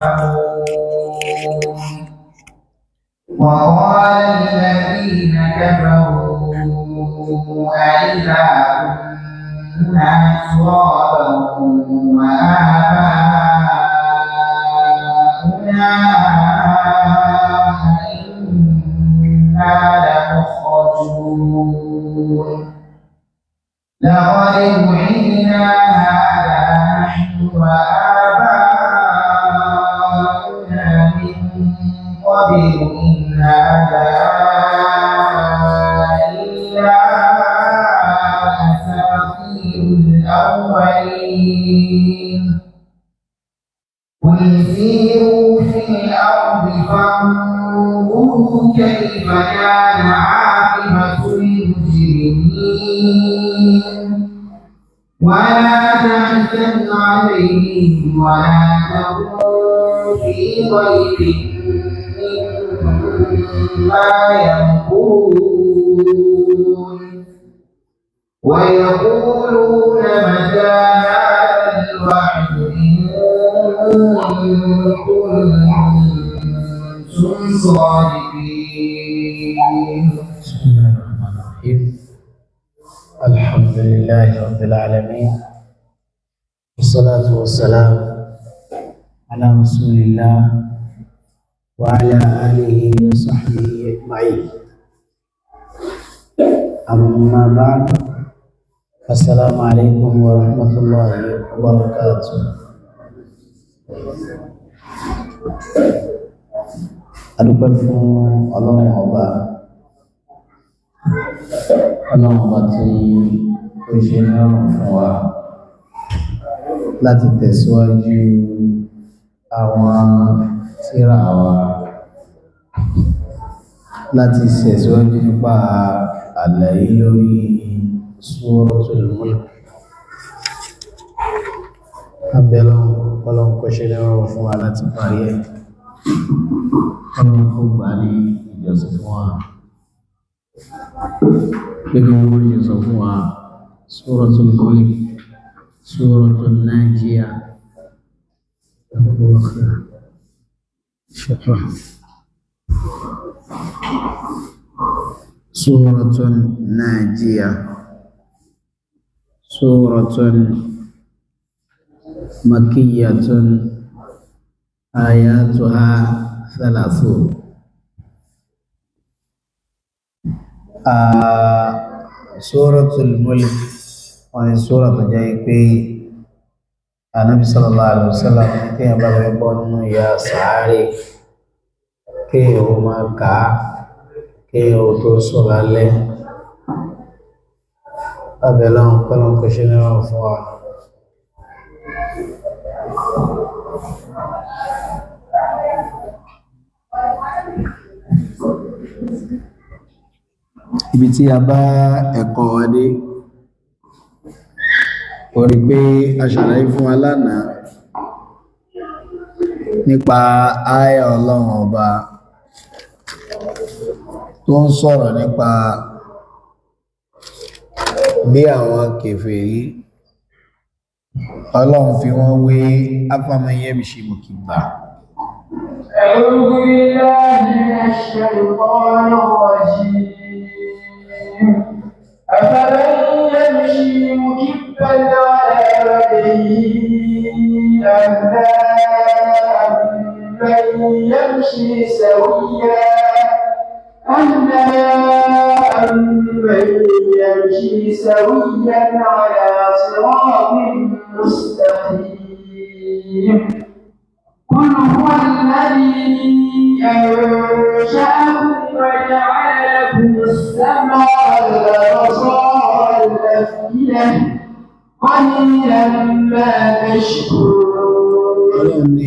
وقال الذين كفروا أإذا كنا ترابا وآباؤنا إنا لمخرجون لقد وعدنا هذا نحن وآباؤنا من قبل إن هذا إلا أساطير الأولين قل سيروا في الأرض فانظروا كيف كان عاقبة المجرمين ولا تحزن عليهم ولا تكن في ضيق مما يمكرون ويقولون متى هذا الوعد إن كنتم صادقين. بسم الله الرحمن الرحيم. الحمد لله رب العالمين والصلاة والسلام على رسول الله وعلى آله وصحبه أجمعين. أما بعد، السلام عليكم ورحمة الله وبركاته. adúpẹ́ fún ọlọ́run ọba tí ó ṣe ní ọ̀rùn fún wa láti tẹ̀síwájú àwọn tírà wa láti tẹ̀síwájú nípa àlàyé lórí Surah Al-Mulk. abẹ́lọ́n ọlọ́run kó ṣe ní ọ̀rùn fún wa láti parí ẹ̀. ọlọ́run kó gbà ní ìjọsìn fún wa. gẹ́gẹ́ bí wọ́n ṣe sọ fún wa, Surah Al-Mulk, Surah Al-Najiyah. Surah Al-Najiyah, Surah Makkiyatun, ayatuha 30. Suratul Mulk wọ́n ní sura tó jẹ́ pé Ànábì sallallahu alaihi wasallam tí a bá fẹ́ bọ́ nínú ìyà sàárè kí o máa kà á kí o tó sùn lálẹ́. abẹ́lọ́n kọ́lọ́n kò ṣe níwọ̀n fún wa. ibi tí a bá ẹ̀kọ́ wa dé, ó rí pé a ṣàlàyé fún wa lánàá nípa àyà Ọlọ́run ọba tó ń sọ̀rọ̀ nípa bí àwọn kèfèrí Ọlọ́run fi wọ́n wé afaman yamshi mukibba. أعوذ بالله من الشيطان الرجيم أفمن يمشي مكبا على وجهه أهدى أمن يمشي سويا على صراط مستقيم. قل هو الذي أنشأكم وجعل لكم السمع والأبصار والأفئدة قليلا ما تشكرون.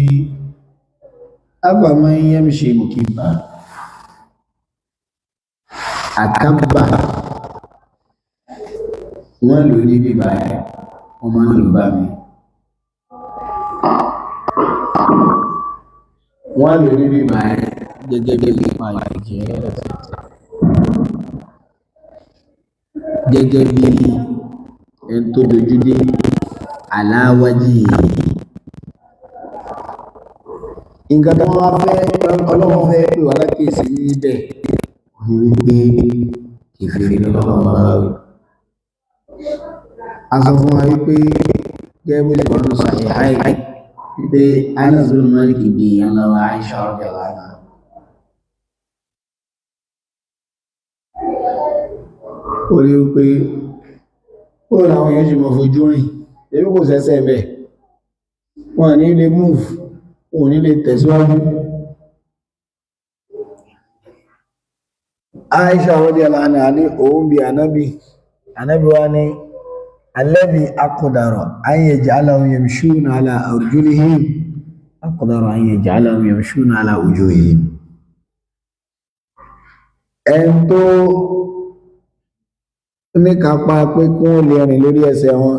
أفمن يمشي مكبا akaba wọ́n lò ní bíbá ẹ̀ wọ́n máa ń lò bá mi. wọ́n lò ní bíbá ẹ̀ gẹ́gẹ́ bí ipa ìjẹ́ gẹ́gẹ́ bí ẹni tó dojú dé aláwájì nǹkan tó wọ́n fẹ́ ọlọ́wọ́ fẹ́ pé wà lákèsí níbẹ̀ ní wípé ìfèrè lọ́wọ́ bá rí a sọ fún wa wípé gẹ́gẹ́ bó ṣe kọ̀ọ̀rọ̀ sàṣẹ àì wípé Anas bin Malik bí ìyàn lọ́wọ́ Aisha ọ̀gẹ̀ lánàá ó rí wípé ó làwọn èèyàn ṣe mọ̀ fojú rìn èyí kò sẹ́sẹ̀ bẹ̀ wọ́n ní lè move wọ́n ní lè tẹ̀síwájú. Aisha radiyallahu anha ní òun bí ànábì wa ní alladhi aqdara an yaj'alahum yamshuna ala arjulihim aqdara an yaj'alahum yamshuna ala wujuhihim. ẹn tó ní kápá pé kí wọ́n lè rìn lórí ẹsẹ̀ wọn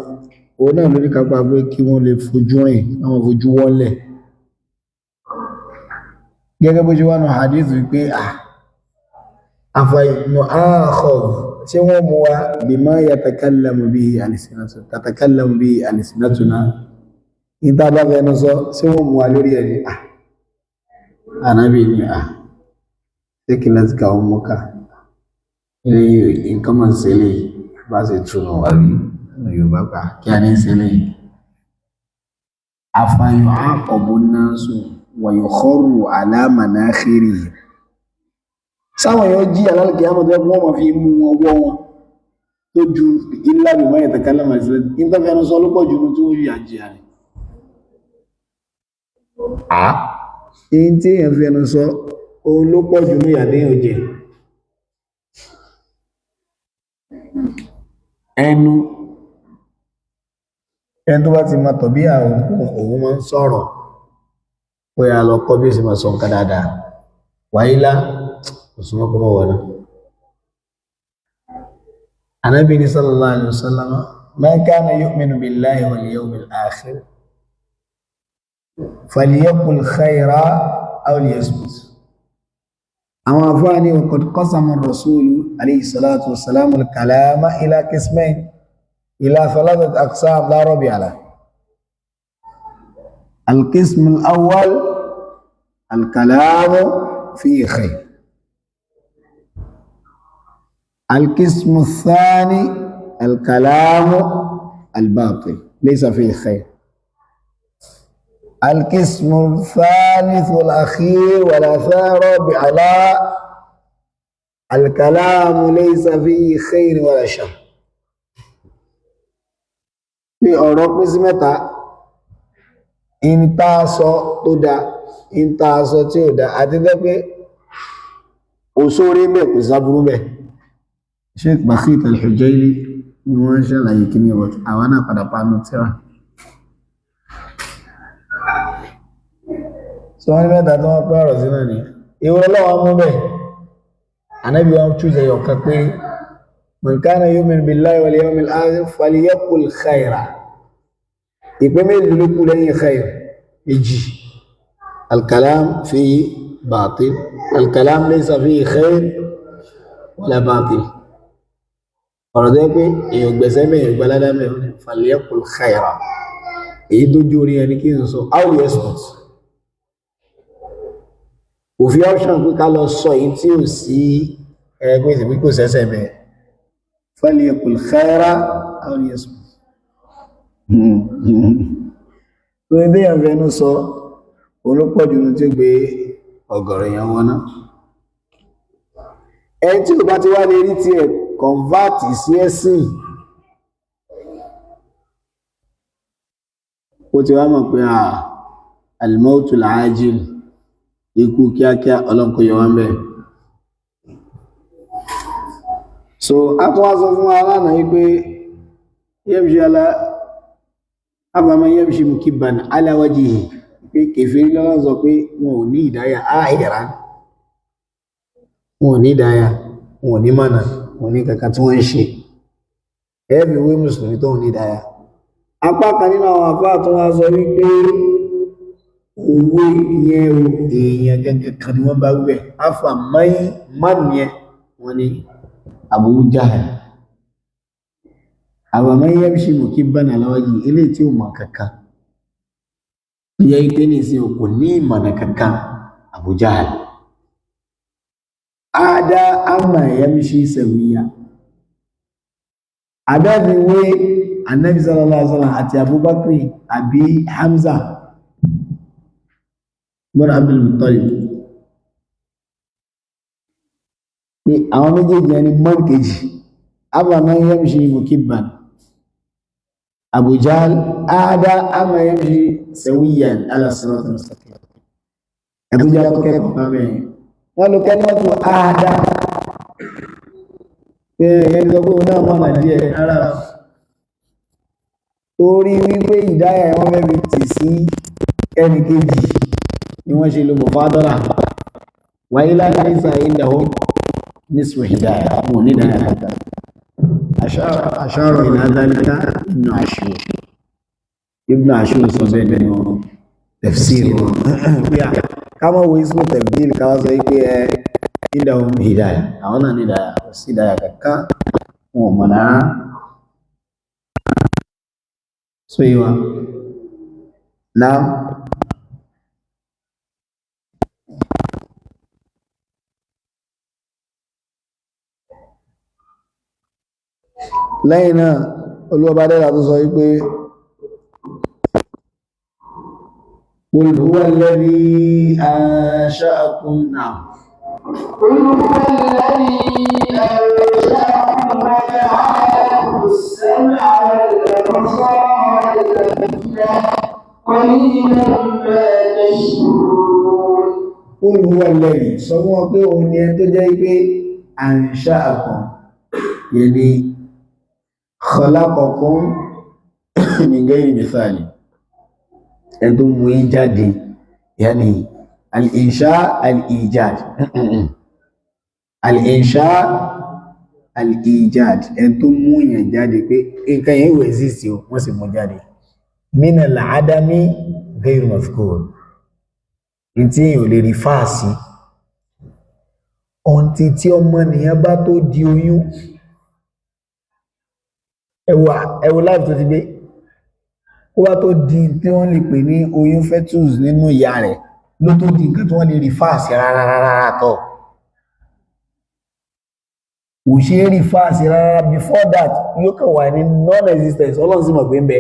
òun náà ló ní kápá pé kí wọ́n lè fojú rìn àwọn fojú wọ́lẹ̀ gẹ́gẹ́ bó ṣe wà ní hadith wípé àfàìmọ̀ ààkọ̀ tí wọ́n mú wa bima yatakallamu bihi alsinatuna ìta bá fẹ́nu sọ tí wọ́n mú wa lórí ẹni ànábì ní tí kí láti ka ọmọ ká ilé nǹkan mọ̀ sí ilé bá ṣe túnú wà rí Yorùbá pa kí a ní sí ilé àfàìmọ̀ àkọ̀bù náà sùn wa yukharru ala manakhirihi sáwọn èèyàn jí alálùkì àmọ́tẹ́ wọ́n ma fi mú wọn wọ́ wọn tó ju illa bima yatakallamu alsinatuna ìtọ́fẹ́nu sọ ló pọ̀ jù ní tí ó rí àjíyà rẹ̀ èyí tí èèyàn fẹ́nu sọ òun ló pọ̀ jù ní ìyàdéyàn jẹ ẹnu tó bá ti ma tọ̀ bí àwọn òun máa ń sọ̀rọ̀ pé a lọ kọ́ bí ó sì máa sọ nǹkan dáadáa wáyílá òsùnmọ́ kọmọ wọ̀nà Ànábì ní sallallahu alaihi wasallam man kana yu'minu billahi wal yawmil akhir falyaqul khayran aw liyasmut àwọn afáàní qad qasama ar-rasulu alayhi salatu wassalam al-kalama ila qismayn ila thalathat aqsam la rabi'a lahu القسم الأول الكلام فيه خير القسم الثاني الكلام الباطل ليس فيه خير القسم الثالث والأخير والأثار على الكلام ليس فيه خير ولا شر في أوروبا سمتا ìntàsọ tó dá ìntàsọ tí ó dá àti gẹ́gẹ́ òṣòrí mẹ́ kò sáburú mẹ́ Sheikh Bakhit al-Hujayli ni wọ́n ṣàlàyé kí ní ọ̀rọ̀ àwọn náà padà pánú tíra so wọ́n ní mẹ́ta tó wọ́n pẹ́ ọ̀rọ̀ sí náà ni ìwọ̀n lọ́wọ́ mú bẹ́ Ànábì wọn chúzẹ̀ yọ̀kan pé man kana yu'minu billahi wal yawmil akhir falyaqul khayran ìpé méjì ló kú lẹ́yìn khair méjì alkalam fi batil alkalam laysa fi khair wala batil ọ̀rọ̀ tó yẹ pé èèyàn gbẹ̀sẹ̀ mẹ́rin gbalada mẹ́rin falyaqul khaira èyí tó jó orí ẹni kí n sọ aw liyasmut òfin option pé ká lọ sọ èyí tí ò sí ẹgbẹ́ ìsìnkú kò sẹ́sẹ̀ mẹ́ falyaqul khaira aw liyasmut tó ní déyàn fẹ́nu sọ olópọ̀jù ní tí ó gbé ọ̀gọ̀rọ̀ èèyàn wọn náà ẹni tí ò bá ti wá lè rí tí ẹ̀ convert sí ẹ̀sìn ó ti wá mọ̀ pé al-mawtul ajil ikú kíákíá ọlọ́nkọ yọ wá ń bẹ̀ so a tún wá sọ fún aláàna wípé yẹ́bùsí afama yamshi mukibban ala wajhihi pé kèfèrí lọ́wọ́ sọ pé wọn ò ní ìdáyà áhìrá wọn ò ní ìdáyà wọn ò ní mọ̀nà wọn ní kankan tí wọ́n ń ṣe ẹ̀bí wé mùsùlùmí tó ní ìdáyà apá kan nínú àwọn àpá tó wá sọ wípé owó ìyẹn èèyàn gẹ́gẹ́ kan ni wọ́n bá wíbẹ̀ afa mọ́nìyàn wọn ni Abu Jahal àwàmọ́ yẹ́ bí ṣe mọ̀ kí bá nà lọ́wọ́ yìí ilé tí ó mọ̀ kankan yẹ ipé ní ìsìn kò ní ìmọ̀nà kankan Abu Jahl ada amma yamshi sawiya adáfiwé Ànábì sallallahu alaihi wasallam àti Abubakar àbí Hamza bin Abdul Muttalib pé àwọn méjèèjì ẹni mọ́rùkèjì afaman yamshi mukibban Abu Jahl ada amma yamshi sawiyan ala siratal mustaqim ẹ̀tún jẹ́ tó kẹ́kọ̀ọ́ kan bẹ́ẹ̀ wọ́n ló kẹ́kọ̀ọ́ tó ada pé ẹni sọ pé òun náà mọ̀nà díẹ̀ rárá torí wípé ìdáyà wọn fẹ́ fi tì sí ẹnì kejì ni wọ́n ṣe lo mọ̀fádọ́rà wáyé láìsà ìdáwó nísù ìdáyà wọn ní dáyà àṣàrò ìlàdálíkà Ibn Ashur sọ bẹ́ẹ̀ nínú Tafsir pé káwọn wo ismu tabdil káwọn sọ pé ìdáwó ìdáyà àwọn náà ní dáyà sí dáyà kankan wọn mọ̀ náà so yiwa now lẹ́yìn náà olúwọba dẹ́ra tó sọ wípé qul huwa alladhi ansha'akum náà قل هو الذي أنشأكم وجعل لكم السمع والأبصار والأفئدة قليلا ما تشكرون قل هو الذي sọ fún wọn pé òun ni ẹni tó jẹ́ pé ansha'akum yẹni khalaqakum min ghayri mithali ẹni tó mú yín jáde yẹni al-insha al-ijad al-insha al-ijad ẹni tó mú yín jáde pé nǹkan yẹn wò exist o wọ́n sì mú jáde min al-adami ghayru mazkur tí èèyàn lè rí fáàsì ọ̀ntí tí ọmọ nìyàn bá tó di oyún ẹwà láìpẹ́ tó ti gbé ó wá tó di tí wọ́n lè pè ní oyún fetus nínú ìyá rẹ̀ ló tó di nǹkan tí wọ́n lè rí fáàsì rárá tọ́ ò ṣe rí fáàsì rárá before that yóò kàn wà ní non-existence ọlọ́run sì mọ̀ pé ń bẹ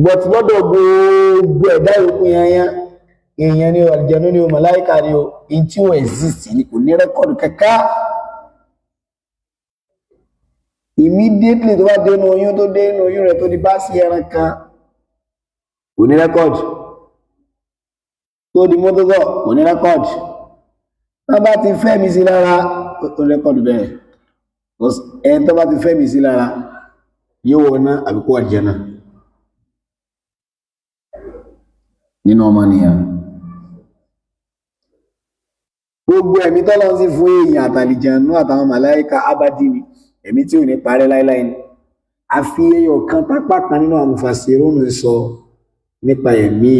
but lọ́dọ̀ gbogbo ẹ̀dá ìrùkú yányán èèyàn ni o àlùjànnú ni o màláíkà ni o in tí ó exist ni kò ní rẹ́kọ̀dù kẹ́kẹ́ immediately tó bá dé inú oyún tó dé inú oyún rẹ̀ tó di bá sí ẹran kan kò ní rẹ́kọ̀dù tó di mọ́tọ́tọ̀ kò ní rẹ́kọ̀dù tó bá ti fẹ́mi sí lára tó rẹ́kọ̀dù bẹ́ẹ̀ ẹni tó bá ti fẹ́mi sí lára yóò wọ́n ná àbíkú àlùjánnà nínú ọmọnìyàn gbogbo ẹ̀mí tọ́lọ́ sí fún èèyàn àtàlìjànú àtàwọn màláíkà abadi ni ẹ̀mí tí ò ní parẹ́ láíláí ni a fi ẹyọ kan tápá kan nínú àwọn mufassirun sọ nípa ẹ̀mí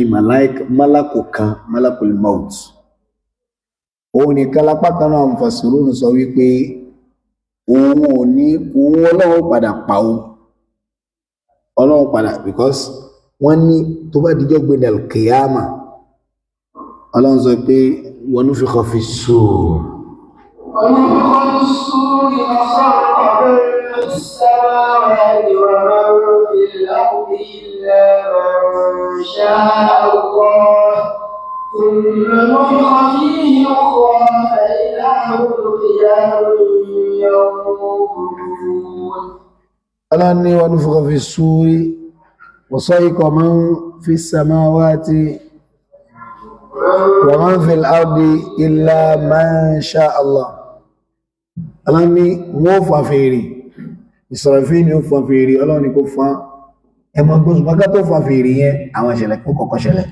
málàkù kan malakul maut òun nìkan lápá kan náà mufassirun sọ wípé òun ọlọ́run padà pa ọlọ́run padà because wọ́n ní tó bá díjọ́ gbé dal kìyàmà ọlọ́run sọ pé wa nufikha fi s-sur ọlọ́run ní wa nufikha fi s-sur وصيق من في السماوات ومن في الأرض إلا من شاء الله Ọlọ́run ní wọ́n fà fèrè Israfil ni ó fà fèrè Ọlọ́run ní kó fà ẹmọ gbọ́sùmọ́ká tó fà fèrè yẹn àwọn ìṣẹ̀lẹ̀ kó kọ́kọ́ ṣẹlẹ̀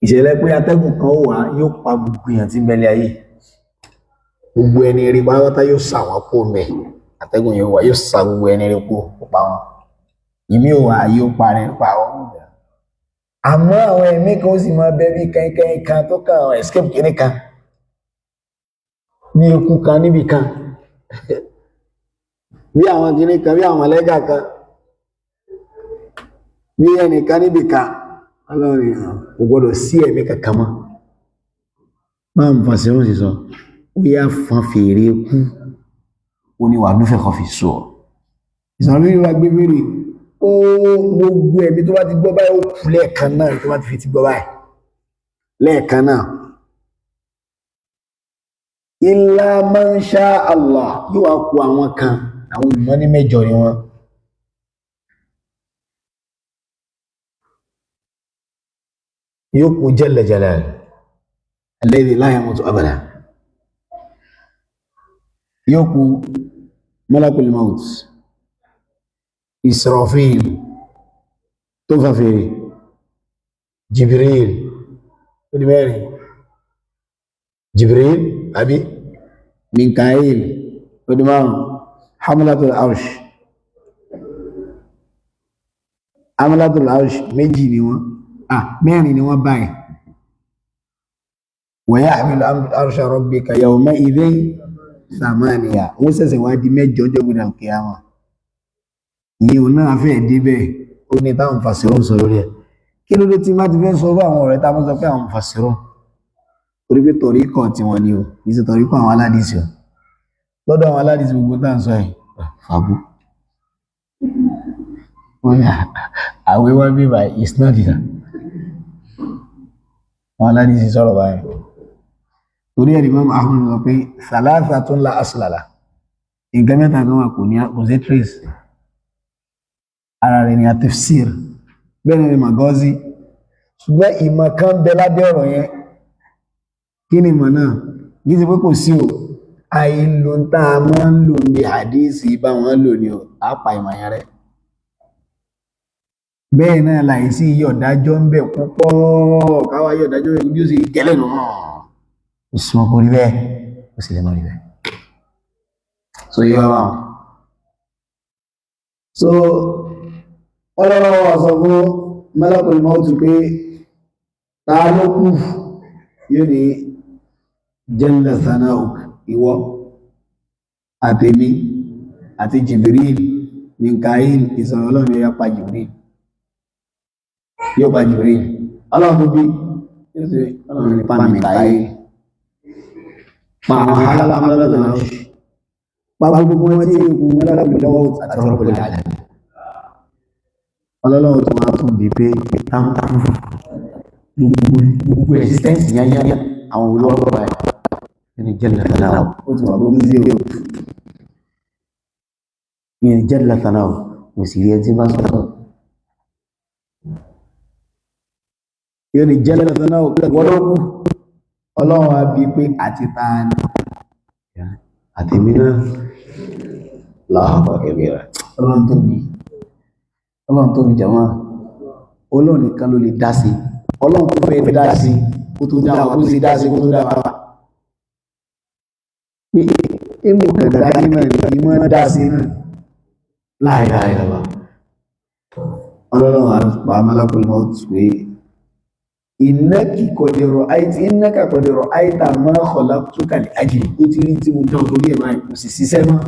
ìṣẹ̀lẹ̀ pé atẹ́gùn kan ó wà yóò pa gbogbo èèyàn tí mẹ́lẹ̀ ayé gbogbo ẹni rí pátá yóò sà wọ́n kó mẹ́ atẹ́gùn yóò wà yóò sà gbogbo ẹni rí kó pa wọn ìmí ò wà yóò parẹ́ pa wọn àmọ́ àwọn ẹ̀mí kan ó sì máa bẹ́ bí kankan kan tó kàn escape kìíní kan bí ikú kan níbì kan bí àwọn kìíní kan bí àwọn mọ̀lẹ́gà kan bí ẹnìkan níbìkan ọlọ́rin kò gbọdọ̀ sí ẹ̀mí kankan mọ́ máa ń fàṣírùn sí sọ ó yá fan fèrè kú ó ní wà núfẹ́ kan fi sọ ìsọ̀rọ̀ bí wà gbé fèrè ó gbogbo ẹ̀mí tó bá ti gbọ́ báyìí ó kú lẹ́ẹ̀kan náà tó bá ti fi ti gbọ́ báyìí lẹ́ẹ̀kan náà illa man sha Allah yóò wá kú àwọn kan àwọn olùmọ̀ ní mẹ́jọ ni wọ́n yóò kú jalla jalal alladhi la yamutu abada yóò kú malakul maut Israfil tó fà fèrè Jibril ó di mẹ́rin Jibril àbí Mikail ó di márùn Hamlatul Arsh Hamlatul Arsh méjì ni wọ́n mẹ́rin ni wọ́n báyìí wa yahmilu arsha rabbika yawma idhin thamaniya wọ́n ṣẹ̀ṣẹ̀ wá di mẹ́jọ jọ́gbìn al-qiyama ìyẹn ò náà fẹ́ débẹ̀ ó ní táwọn fàṣírùn sọ lórí ẹ̀ kí ló dé tí má ti fẹ́ sọ fún àwọn ọ̀rẹ́ táwọn sọ pé àwọn fàṣírùn orí pé tọ̀ríkọ̀ tí wọ́n ní o kì í ṣe tọ̀ríkọ̀ àwọn aládìsí o lọ́dọ̀ àwọn aládìsí gbogbo tá à ń sọ ẹ̀ fàbú wọ́n ní àwẹ́ wá bí bá ìsinádìí àwọn aládìsí sọ̀rọ̀ báyìí torí ẹ̀rí mọ́ àwọn ọmọ pé thalathatun la asla lah nǹkan mẹ́ta kan wà kò sí trace ara rẹ̀ ni Tafsir bẹ́ẹ̀ ni Magazi ṣùgbọ́n ìmọ̀ kan bẹ lábẹ́ ọ̀rọ̀ yẹn kí ni ìmọ̀ náà gíṣe pé kò sí o àìlò tá a máa ń lò ní hadisi bá wọn lò ní o àpá ìmọ̀ yẹn rẹ̀ bẹ́ẹ̀ náà láìsí yọ̀dájọ́ ń bẹ púpọ̀ káwá yọ̀dájọ́ rẹ̀ bí ó sì gẹ́lẹ̀ nù ìsúnmọ́ kò rí bẹ́ẹ̀ ó sì lè mọ́ rí bẹ́ẹ̀ so yíwá wà wọn so ọlọ́wọ́ sọ fún malakul maut pé ta ló kú yóò ní jalla thanauk ìwọ àtèmi àti Jibril Mikail ìsọ̀rọ̀ ọlọ́run yóò pa Jibril ọlọ́run tó bí ọlọ́run pa Mikail pa àwọn alámọ́lọ́dọ̀ náà pa gbogbo wọn tí ikú malakul maut àti Rabbul alamin ọlọ́lọ́wọ́ tó máa tún bí pé tánkù gbogbo existence yányá àwọn olóòrò báyìí ní jalla thanā'u ó ti wà gbogbo sí o ní jalla thanā'u kò sì rí ẹtí bá sọ́tọ̀ yóò ní jalla thanā'u wọ́lọ́kù ọlọ́wọ́ á bí pé àti tààní àti mìíràn láàbọ̀ kẹbí rẹ̀ ọlọ́run tó bí jàmá ọlọ́run nìkan ló lè dá sí ọlọ́run tó fẹ́ dá sí kó tó dá wa kó sì dá sí kó tó dá wa pé èmò kẹ̀kẹ́ nínú ìlú mọ́ dá sí náà láìláì lọ́wọ́ ọlọ́run àpá malakul maut pé innaka qad ra'ayta ma khalaqtuka li ajli ó ti rí tí mo dán torí ẹ̀ báyìí kò sì ṣiṣẹ́ mọ́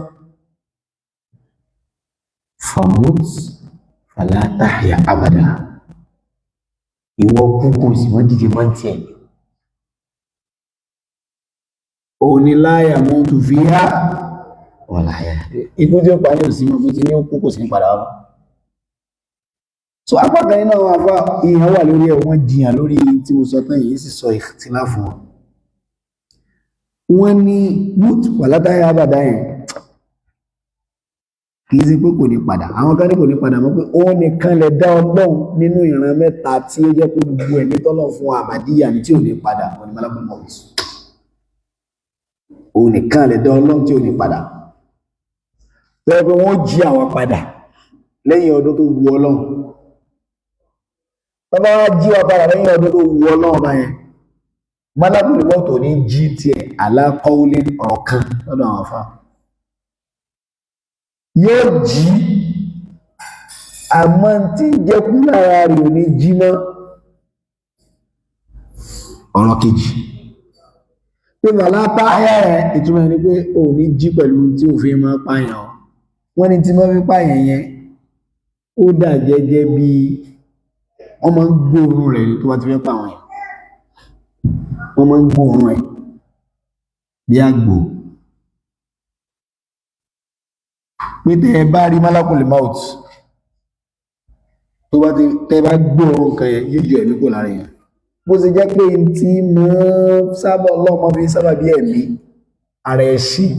famut fala tahya abada ìwọ kúkú sí wọ́n dìde mọ́ tí ẹ̀ o ní la yamutu fiha wala yahya ikú tí ó parí ò sí mọ́ bó ti ní ó kúkú sí padà wá so apákan nínú àwọn afá ìhàn wà lórí ẹ̀ wọ́n jiyàn lórí tí mo sọ tán yìí sì sọ ìtìlá fún wọn wọ́n ní mútu fala tahya abada yẹn kìí sí pé kò ní padà àwọn kan ní kò ní padà mọ́ pé òun nìkan lè dá ọlọ́run nínú ìran mẹ́ta tí ó jẹ́ pé gbogbo ẹ̀mí tọ́lọ̀ fún àmàdíyà ní tí ò ní padà wọn ni malakul maut òun nìkan lè dá ọlọ́run tí ò ní padà bẹ́ẹ̀ pé wọ́n jí àwọn padà lẹ́yìn ọdún tó wu ọlọ́run wọ́n bá jí wa padà lẹ́yìn ọdún tó wu ọlọ́run báyẹn malakul maut ò ní jí tiẹ̀ ala qawlin ọ̀kan lọ́dọ̀ àwọn afá yóò jí àmọ́ tí jẹ́kú lára rẹ̀ ò ní jí mọ́ ọ̀rọ̀ kejì pé bàlá páyà rẹ̀ ìtumọ̀ ní pé ò ní jí pẹ̀lú tí ò fi máa pààyàn wọ́n ní tí wọ́n fi pààyàn yẹn ó dà gẹ́gẹ́ bí wọ́n máa ń gbóòórùn rẹ̀ tó bá ti fẹ́ pa àwọn yẹn wọ́n máa ń gbóòórùn rẹ̀ bí àgbò pé tẹ́ ẹ bá rí malakul maut tó bá ti tẹ́ bá gbóòórùn kan yẹn yóò yọ ẹ̀mí kò lára yẹn bó ṣe jẹ́ pé tí mọ́ sábà ọlọ́mọ fi sábà bí ẹ̀mí ara ẹ̀ṣin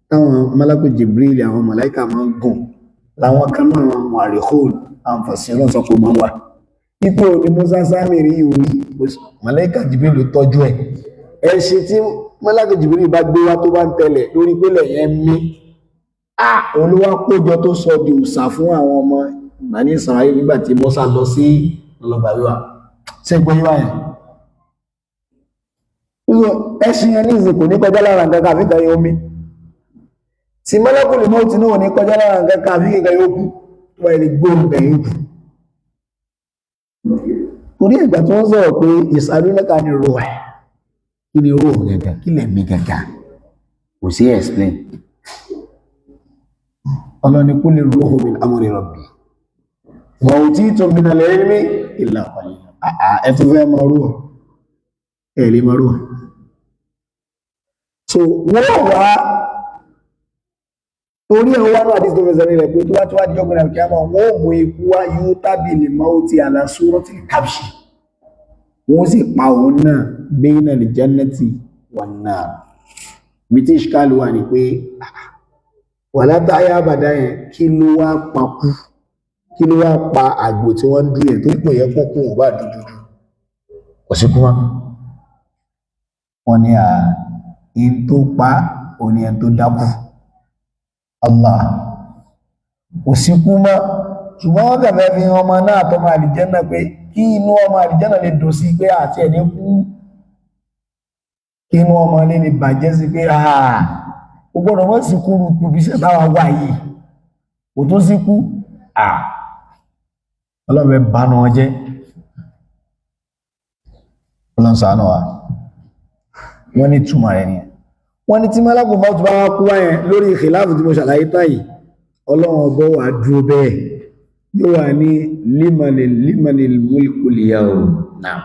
táwọn malakul Jibril àwọn màláíkà máa ń gùn láwọn kan náà àwọn àríhóòlù àwọn fàṣíràn sọ pé máa wà ipò ní Musa Sámìrì ìwòrí màláíkà Jibril ló tọ́jú ẹ̀ ẹ̀ṣin tí màláíkà Jibril bá gbé wá tó bá ń tẹ̀lẹ̀ lórí pélẹ̀ yẹn mí olúwa kójọ tó sọ di òòṣà fún àwọn ọmọ Bani Israel nígbà tí Musa lọ sí ọlọ́gbàwíwá ṣe gbọ́ yíwá yẹn ẹ̀ṣin yẹn ní ìsìnkú ní kọjá lára nǹkan kan àfikà yóò mí tí malakul maut náà ní kọjá lára nǹkan kan àfikà yóò kú wọ́n ẹni gbóhùn ẹ̀yìn kù torí ìgbà tí wọ́n sọ̀rọ̀ pé ìsàlúnẹ́ka ni ro ẹ̀ kí ni ro gẹ̀gẹ̀ kí lè mí gẹ̀gẹ̀ kò sí explain ọlọ́ni kú lè ro min amri rabbi wa utitum min al-ilmi illa qalila ẹ̀tún fẹ́ máa rú ẹ̀ lè máa rú so wọ́n wá torí ẹ̀wọ́n wá náà àdíṣ tó fẹsẹ̀ rẹ̀ pé tó wá tó wá jọ́ gbẹ̀rẹ̀ kí a máa wọ́n mú ikú wá yóò tábì lè máa ó ti ala suratil kabshi wọ́n sì pa òun náà bayna al-jannati wan-nar bí tí ìṣkálù wà ní pé wà látàáyà àbàdá yẹn kí ló wá pakú kí ló wá pa àgbò tí wọ́n dú yẹn tó pè yẹ kókó ọba dúdú kò sí kúmá wọ́n ní in tó pa òní ẹn tó dákú Allah kò sí kú mọ́ ṣùgbọ́n wọ́n kẹfẹ́ fi ọmọ náà tọ́mọ àlìjẹ́nà pé kí inú ọmọ àlìjẹ́nà lè dùn sí pé àti ẹni kú kí inú ọmọ lè bàjẹ́ sí pé ó gbọ́dọ̀ wọ́n sì kú rúkú bí ṣe táwa wà yìí kò tó sí kú ọlọ́run bá náà jẹ́ ọlọ́run ṣàánú wa wọ́n ní túmọ̀ rẹ̀ nìyẹn wọ́n ní tí malakul maut bá wá kú wáyẹn lórí ìkìláàfù tí mo ṣàlàyé táyì ọlọ́run ọbọ̀ wà dúró bẹ́ẹ̀ yóò wà ní limanil mulkul yawm náà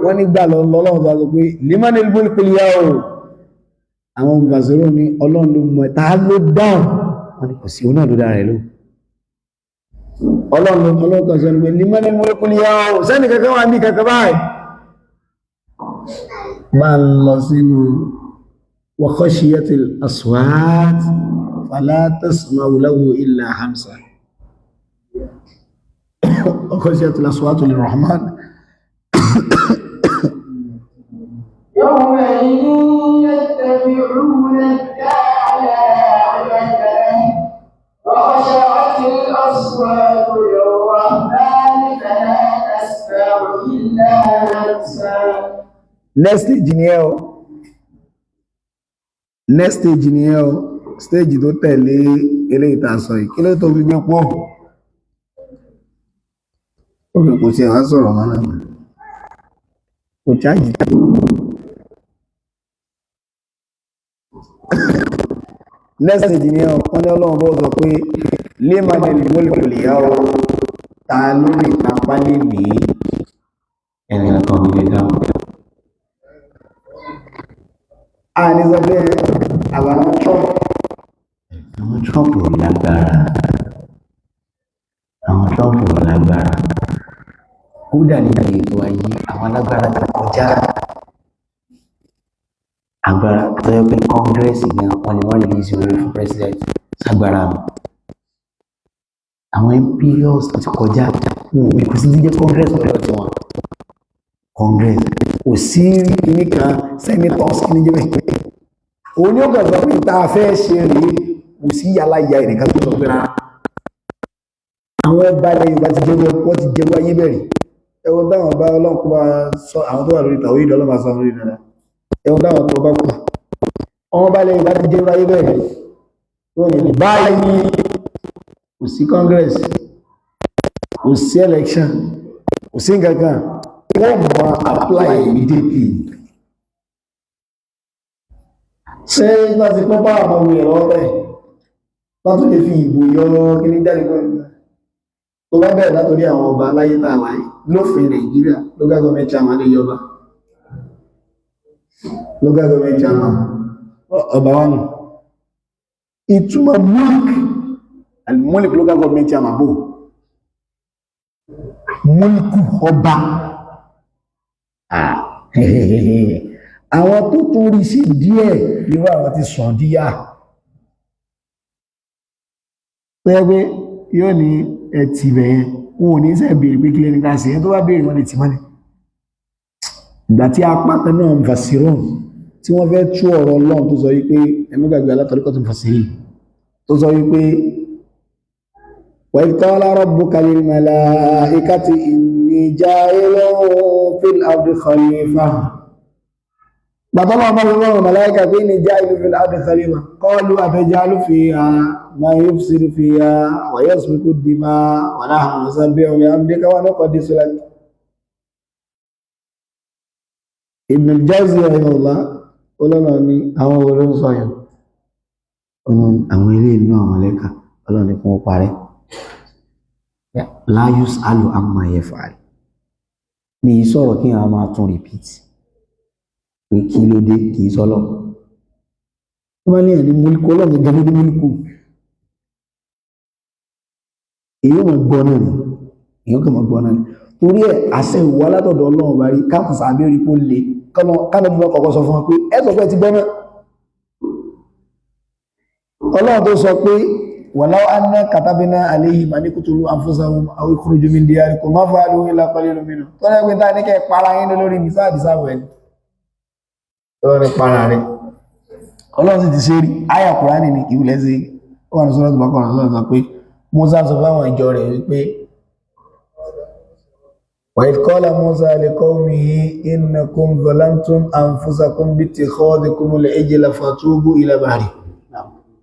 wọ́n ní gbà lọ́lọ́run bá sọ pé limanil mulkul yawm àwọn gbàzọ́rọ̀ ní ọlọ́run ló mọ̀ ta ló dáhùn wọ́n ní kò sí òun náà ló dára ẹ̀ ló ọlọ́run kan sọ ní limanil mulkul yawm sẹ́ni kankan wà ní kankan báyìí máa ń lọ sínú wa khashiyatil aswat fala tasma'u lahu illa hamsa wa khashiyatil aswat lirrahman يومئذ يتبعون الداعي عبده وخشعت الأصوات للرحمن فلا تسمع إلا همسا. Next stage ni ẹ o next stage ni ẹ o stage tó tẹ̀lé eré ìtàsọ̀ yìí kí ló tó fi gbé pọ̀ ó fi kò sí ẹ̀wá sọ̀rọ̀ mọ́ náà kò chájì next stage ni ẹ o wọ́n ní ọlọ́run bọ́ sọ pé limanil mulkul yawm ta lórí ìkápá lè ní ẹni ọkọ̀ mi lè dáhùn ní sọ pé àwọn Trump lágbára àwọn Trump lágbára kódà nígbà ètò ayé àwọn alágbára ti kọjá agbára tó yẹ pé Congress gan wọn ni wọn lè ní ìṣòro fún president ságbára mi àwọn imperials ti kọjá wọn kò sí ní jẹ Congress ọ̀rẹ́ ọtí wọn Congress kò sí kíní kan senators kíní jẹ́ bẹ́ẹ̀ òun yóò gbàgbọ́ pé tá a fẹ́ ṣe rèé kò sí yàrá ìyá ẹnìkan tó sọ pé rárá àwọn ọba ilẹ̀ Yorùbá ti jẹ́ wọ́n ti jẹ́ wáyé bẹ̀rẹ̀ ẹwọ́n táwọn ọba Ọlọ́run kó bá sọ àwọn tó wà lórí tàwọn ìdọ́ ọlọ́mà sọ lórí dáadáa ẹwọ́n táwọn tó bá kù àwọn ọba ilẹ̀ Yorùbá ti jẹ́ wáyé bẹ̀rẹ̀ wọ́n ní báyìí kò sí Congress kò sí election kò sí nǹkan kan wọ́n mọ apply immediately ṣé láti pẹ́ bá àwọn ohun ẹ̀rọ rẹ̀ láti lè fi ìbò yọ kíní jáde pẹ̀lú tó bá bẹ̀rẹ̀ látòrí àwọn ọba aláyé náà láyé lófin Nàìjíríà local government chairman lè yọba local government chairman ọba wa nù ìtumọ̀ mulk al-mulk local government chairman bò mulku ọba àwọn tó tún rí sí díẹ̀ irú àwọn ti sàn díyà pẹ́ẹ́pẹ́ yóò ní ẹ̀tì bẹ̀yẹn wọn ò ní sẹ́ bèèrè pé kílẹ̀ nígbà sí ẹni tó bá bèèrè wọn lè tì mọ́lẹ̀ ìgbà tí apá kan náà ń fàṣírùn tí wọ́n fẹ́ tú ọ̀rọ̀ Ọlọ́run tó sọ wípé ẹ̀mọ́gbàgbé alátọ̀ríkọ̀ tó ń fàṣírí tó sọ wípé wa idh qala rabbuka lil malaikati inni ja'ilun fil ardi khalifa bàtọ́lọ́ ọmọ ìwọ̀n màláíkà pé ní ja'ilu fil ardi khalifa qalu ataj'alu fiha man yufsidu fiha wa yasfiku ad-dima'a wa nahnu nusabbihu bihamdika wa nuqaddisu lak. Ibn al-Jawzi rahimahullah ọlọ́nà ní àwọn olórin sọ́yọ̀ àwọn ilé inú àwọn màláíkà ọlọ́nà ní fún parẹ́ la yus'alu amma yaf'al ní ìsọ̀rọ̀ kí a máa tún repeat pé kí ló dé kìí sọ́lọ̀ wọ́n ní ẹni múlùkù ọlọ́run gẹ́gẹ́ bí múlùkù èyí mọ̀ gbọ́ náà ni èyí kàn mọ̀ gbọ́ náà ni torí ẹ̀ àṣẹ ìwà látọ̀dọ̀ ọlọ́run bá rí káàkùn sàbí orí kó le kánàbí wọn kọ̀kọ́ sọ fún wọn pé ẹ sọ pé ti gbọ́ náà ọlọ́run tó sọ pé walau anna katabna alayhim an iqtulu anfusahum aw ikhruju min diyarikum ma fa'aluhu illa qalilun minhum tó ní ẹgbẹ́ tá ní kẹ́ para yín lórí nìsáàdìsáwọ̀ ẹni ọ̀rẹ́ para rẹ̀ ọlọ́run sì ti ṣe rí àyà Kùránì ní ìwúlẹ̀ sí wọ́n ní Surah Al-Baqarah ọlọ́run sọ pé Musa sọ fáwọn ìjọ rẹ̀ wípé wa idh qala Musa liqawmihi innakum zalamtum anfusakum bittikhadhikumul ijla fatubu ila bariikum.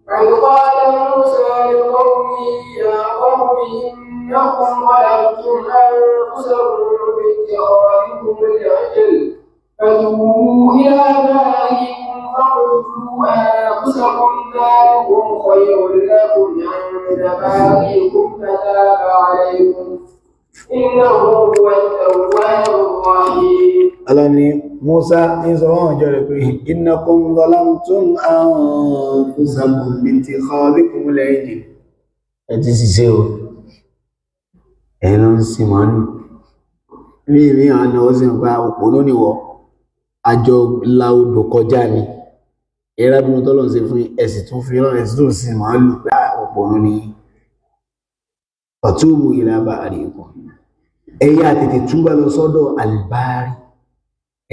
وإذ قال موسى لقومه يا قوم إنكم ظلمتم أنفسكم باتخاذكم العجل فتوبوا إلى بارئكم فاقتلوا أنفسكم ذلكم خير لكم عند بارئكم فتاب عليكم إنه هو التواب الرحيم. Alani Musa ń sọ wọ́n jọ rẹ̀ pé innakum zalamtum anfusakum bittikhadhikumul ijl ẹ ti ṣiṣẹ́ o ẹ̀yìn ló ń sin màánù ní ìrí àná ó sì ń pa òpónú níwọ̀ àjọ láodò kọjá ni ẹrábìnrin tọ́lọ̀ ń ṣe fún ẹ̀sì tún fi rán ẹ̀sì tó ń sin màálù pé òpónú ni fatubu ila bariikum ẹ̀yà tètè túbà lọ sọ́dọ̀ al-Bari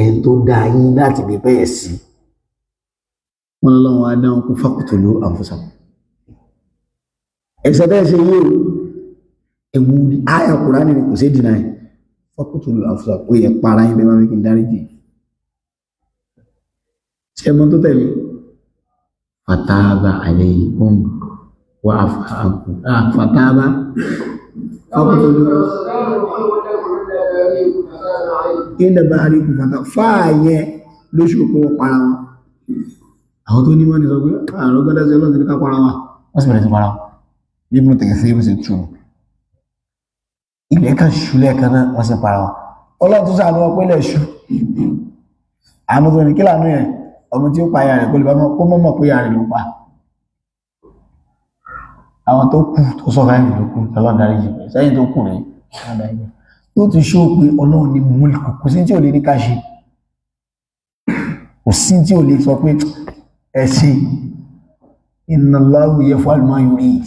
ẹni tó dá yín láti bí bẹ́ẹ̀ sí wọn lọ́wọ́ adáwọn kún faqtulu anfusakum ẹ̀sẹ̀ bẹ́ẹ̀ ṣe yóò ewu àyà Kùránì ni kò sí dínà ẹ̀ faqtulu anfusakum ó yẹ para yín bẹ́ẹ̀ máa fi kí n dárí jì ṣe mọ́ tó tẹ̀lé fataba alaykum wa afa ankum fataba faqtulu ilẹ̀ bá rí kùfàtà fáàyẹ lóṣù pé wọ́n para wọn àwọn tó ní mọ́ ní sọ pé ààrùn gbọ́dá sí ọlọ́dún ní ká para wọn wọ́n sì bẹ̀rẹ̀ sí para wọn bí mú tẹ̀kẹ̀ sí ìbùsẹ̀ tún ilẹ̀ kan ṣúlẹ̀ kan náà wọ́n sì para wọn ọlọ́run tó sàánú wọn pẹ́lẹ̀ ṣú àánú tó ní kí lànú yẹn ọmọ tí ó pa ìyá rẹ̀ kó lè bá kó mọ́mọ́ pé ìyá rẹ̀ ló pa àwọn tó kù tó sọ fáìlì ló kù ọlọ́run darí jì sẹ́yìn tó kù rẹ̀ tó ti ṣó pé ọlọ́run ní múlùkù kò sí tí ò lè ní ká ṣe kò sí tí ò lè sọ pé ẹ ṣe inna Allahu yaf'alu ma yurid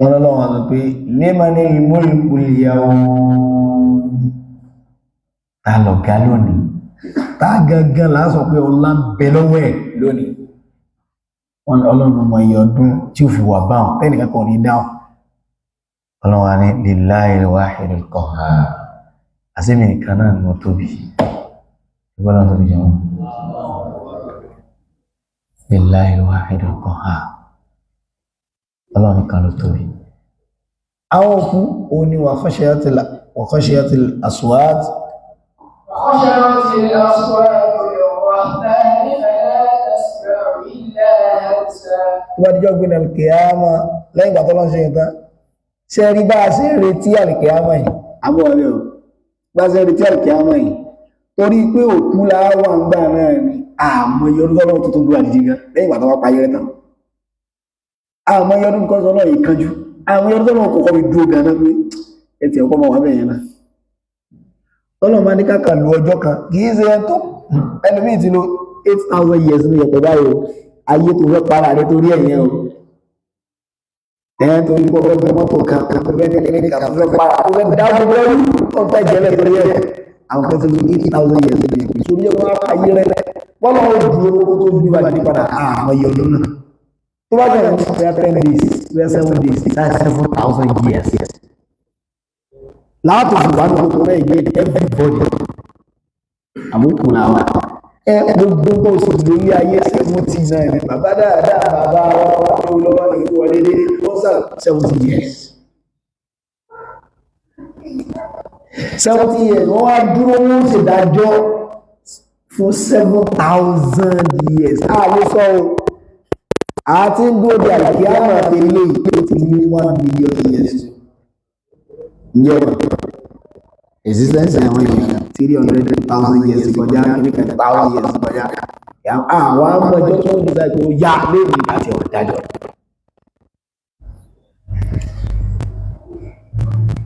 wọn lọ́wọ́ sọ pé limanil mulkul yawm ta lọ̀gá lónìí ta gangan láàsọ pé ọlá ń bẹ lọ́wọ́ ẹ̀ lónìí wọn ọlọ́run ọmọ iye ọdún tí ó fi wà báwọn tẹ́nìkan kan ní dáhùn ọlọ́wà ní lillahil wahidil qahhar àṣími nìkan náà ni wọ́n tóbi ìgbọ́nà tóbi jẹun lillahil wahidil qahhar ọlọ́wà nìkan ló tóbi àwọn òkú òun ni wa khashiyatil aswat خشعت الأصوات للرحمن فلا تسمع إلا همسا. Tó bá dijọ́ gbé al-qiyāmah lẹ́yìn ìgbà tó lọ́n ṣe nǹkan ṣe rí bá a ṣe ń retí al-qiyāmah yìí abúwọlé o bá a ṣe ń retí al-qiyāmah yìí torí pé òkú láwà ń gbà náà ni àmọ́ yọdún tọ́lọ́ tó tó gbé àdìjí gan lẹ́yìn ìgbà tó wá payé rẹ̀ tán àmọ́ yọdún kọ́ sọ́lọ́ ìkanjú àmọ́ yọdún tọ́lọ́ kọ̀kọ́ fi dúró gan náà pé ẹ ti ẹ̀kọ́ mọ̀ wá bẹ̀yẹn náà tọ́lọ́ máa ní káàkà lu ọjọ́ kan kì í ṣe ẹni tó ẹlòmíì ti lo 8,000 years ní ẹ̀pẹ̀ báyìí ayé tó fẹ́ para rẹ̀ torí ẹ̀yẹn o ẹ̀yẹn tó ń gbọ́ fẹ́ mọ́tò kan fẹ́ para tó fẹ́ dáàbò lẹ́rú tó fẹ́ jẹ́lẹ̀ torí ẹ̀ àwọn kan ti lo 8,000 years ní ẹ̀pẹ̀ torí ẹ̀ wọ́n á ayé rẹ̀ wọ́n lọ́wọ́ dúró kó tó bí wájú padà àwọn iye ọdún náà tó bá jẹ́ ní 10 days 7 days that's 7,000 years láti fi wà lóko tó rẹ̀ ìgbé everybody àmúkù náà wà gbogbo tó sì lórí ayé 70 náà ni bàbá dáadáa bàbá wà lọ́wọ́ ní ìwọlé dé ó sà 70 years 70 years wọ́n wá dúró wọ́n sì dájọ́ fún 7,000 years ààrẹ sọ́rọ̀ àti ń gbóòdì àlàkí àmà tẹ́lẹ̀ tó ti ní 1 million years yẹ́ existence àwọn èèyàn 300,000 years kọjá kíníkà 1,000 years kọjá àwọn amọ̀jọ́ tó ń gbé tó yá lórí àti ọ̀dájọ́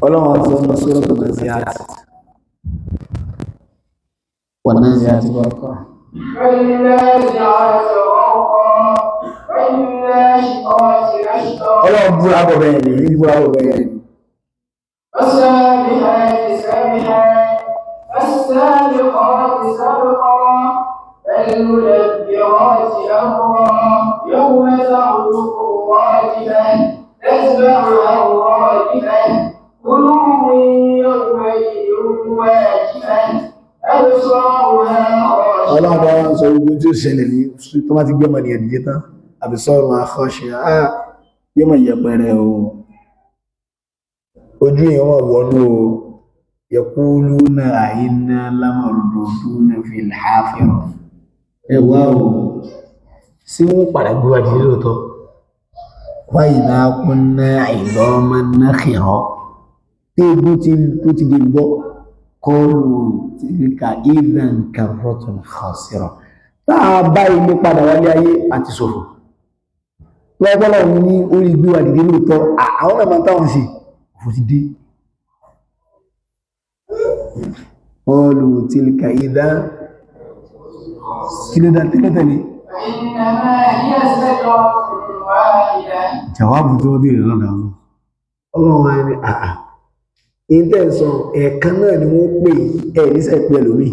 ọlọ́run àti ọmọ sọ́rọ̀ tó lọ sí àti wọ́n náà sí àti wọ́kọ́ ọlọ́run búra bọ̀ bẹ́ẹ̀ ni búra bọ̀ bẹ́ẹ̀ ni فالسابحات سبحا فالسابقات سبقا فالمدبرات أمرا يوم ترجف الراجفة تتبعها الراجفة قلوب يومئذ واجفة أبصارها خاشعة. ọlọ́run bá wọn sọ gbogbo tí ó ṣẹlẹ̀ ní tó bá ti gbé ọmọ nìyẹn dìde tán أبصارها خاشعة yóò mọ̀ yẹpẹrẹ o ojú èèyàn wà wọnú o yaquluna inna lamarduduna fil hafira ẹwà o sí wọ́n padà gbíwà dìde lóòtọ́ wa idha kunna 'idhaman nakhira tí egbó tó ti di gbọ́ qalu tilka idhan karratun khasira táa bá ilé padà wálé ayé àti ṣòfò lọ́pọ̀lọ́ ní orí gbíwà dìde lóòtọ́ àwọn ẹ̀mọ́ táwọn sí fòsídé ọlù tílkà ìdá kí ló dá tẹ́lẹ̀tẹ́lẹ̀ jàwábù tó bèèrè lọ́nà ọlọ́run ẹni àà ìtẹ́sọ ẹ̀ẹ̀kan náà ni wọ́n pè ẹ̀ẹ́rísẹ̀ pẹ̀ lórí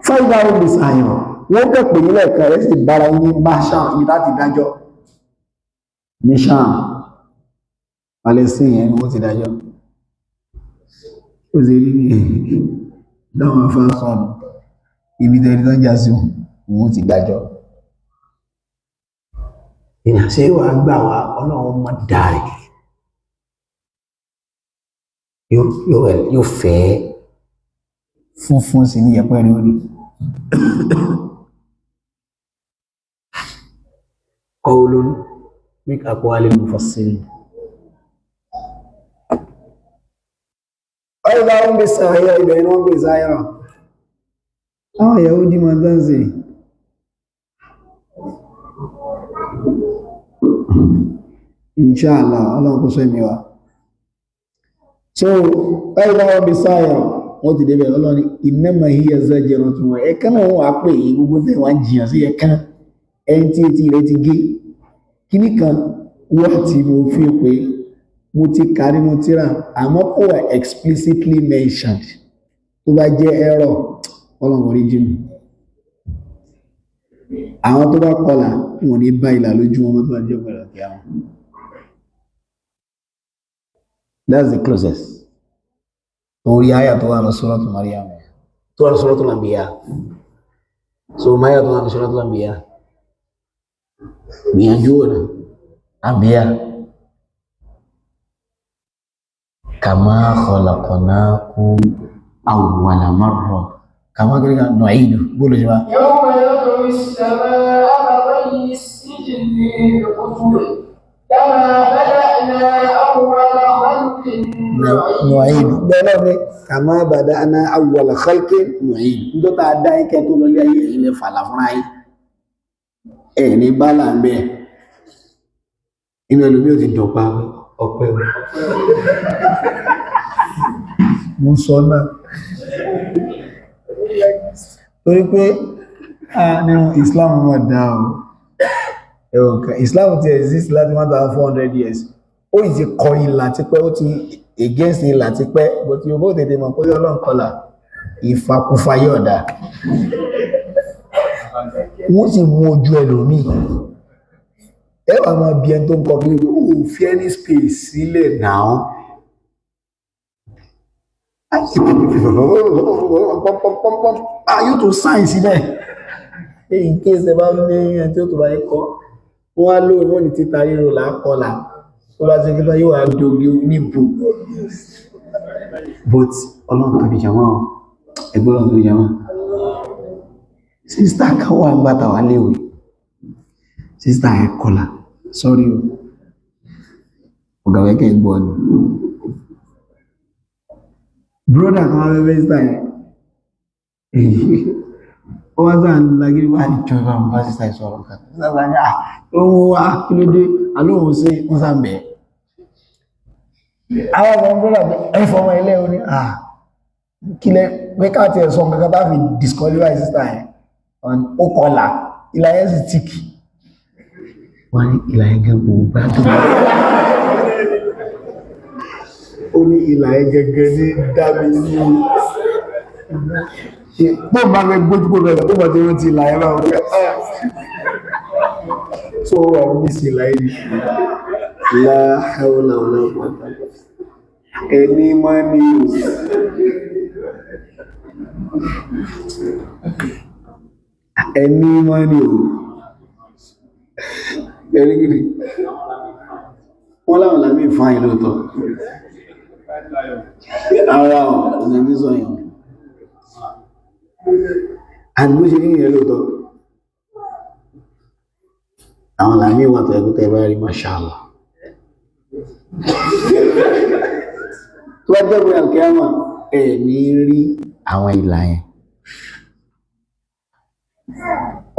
fáìbá olùsàyàn wọ́n kẹ́ pè nílẹ̀ kan rẹ̀ sì bára ní bá ṣáà yìí láti dájọ́ ní ṣáà Palestine ẹni wọ́n ti dájọ́ ó sì rí ní dáwọn afẹ́sọ́nù ibi tẹ́rí tán já sí wọ́n ti dájọ́ ìrìnàṣẹ́ wà gbà wá ọlọ́run mọ́ dáre yóò fẹ́ funfun sí ní yẹpẹ́ rí orí qawlun min aqwalil mufassirin ọ̀rọ̀lá ń bí sàáyà ibẹ̀ iná ń bí záyà àwọn Yahudi ma dánzì inṣáàlá ọlọ́pọ̀ sẹ́miwa so ọ̀rọ̀lá ń bí sáyà wọ́n ti débẹ̀ ọlọ́ni innama hiya zajratun wọ́n ẹ̀kan náà wọ́n wà pé gbogbo tẹ́ wọ́n jìyàn sí ẹ̀kan ẹni tí etí rẹ̀ ti gé kíní kan wọ́n ti mo fi pé mo ti kà nínú tírà àmọ́ kò wà explicitly mentioned tó bá jẹ́ error ọlọ́run orí jù àwọn tó bá kọlà wọn ní bá ìlà lójú wọn tó bá jẹ́ pẹ̀lú kí àwọn that's the closest orí àyà tó wà ní Suratu Maryam tó wà ní Suratul Anbiya so máyà tó wà ní Suratul Anbiya gbìyànjú ọ̀nà Anbiya kama khalaqnakum awwala marra kama kile nu'idu bolo jwa يوم يطوي السماء كطي السجل للكتب كما بدأنا أول خلق نعيد bẹ́ẹ̀ ni kama bada'na awwal khalqin nu'id ndo ta dá ike tó lọ lé ayé ilé fàlà fúnra yín ní bala ń bẹ inú ẹlòmí ò ti dọ̀pá ọpẹ́ o mú sọ náà torí pé nínú Islam wọ́n dá o ẹ̀wọ̀n kan Islam ti exist láti 1400 years ó yìí ti kọ ìlà ti pẹ́ ó ti against ìlà ti pẹ́ but yóò bó tètè mọ̀ pé Ọlọ́run kọlà ìfakúfa yọ̀dá wọ́n sì mú ojú ẹlòmí ẹwà máa bí ẹni tó ń kọ bí ó fi any space sílẹ̀ náà yóò tó sáìn sílẹ̀ in case ẹ bá ní ẹni tí ó tó bá yẹ kọ́ wọ́n á lóòrùn wọ́n ní títa ríro làákọ́lá tó bá ti kíta yóò àdógí níbù but Ọlọ́run tó bí jàmọ́ ẹgbẹ́ Ọlọ́run tó bí jàmọ́ sísítà kan wà gbátà wà léwe sísítà ẹ̀ kọ́lá sọ́rí o ọ̀gàwẹ́kẹ́ gbọ́ ni broda kan wá fẹ́fẹ́ sísítà ẹ̀ ó wá sáà ń lágírí wà ní ìjọba ń bá sísítà ìsọ̀rọ̀ kan sísítà ní ohun wá kí ló dé alóhùn sí wọ́n sá bẹ̀ẹ́ àwọn ọmọ broda ẹ̀fọ́ ọmọ ilé oní kílẹ̀ pẹ́kàtì ẹ̀sọ́ kankan bá fi disqualify sísítà ẹ̀ ó kọlà ìlàyé sì tíkì wọ́n ní ìlàyé gẹ́gẹ́ bá dùn ó ní ìlàyé gẹ́gẹ́ ní dábí ní pọ́ bá fẹ́ gbójúkó bẹ̀rẹ̀ tó bọ̀ tí wọ́n ti ìlàyé bá wọ́n tó wà ní sí ìlàyé ní láhàúlà ọlọ́pàá ẹni máa ní ẹni máa ní o ẹ̀rígìrì wọ́n láwọn lámí ìfán ìlú tọ́ ara ọ̀nà ìbísọ̀ yàn àgbóṣe ní ìyẹn lóòtọ́ àwọn lámí ìwà tó ẹgbẹ́tẹ̀ bá rí mashallah tó wá jẹ́ bóyá kí á mọ̀ ẹ̀ ní rí àwọn ìlà yẹn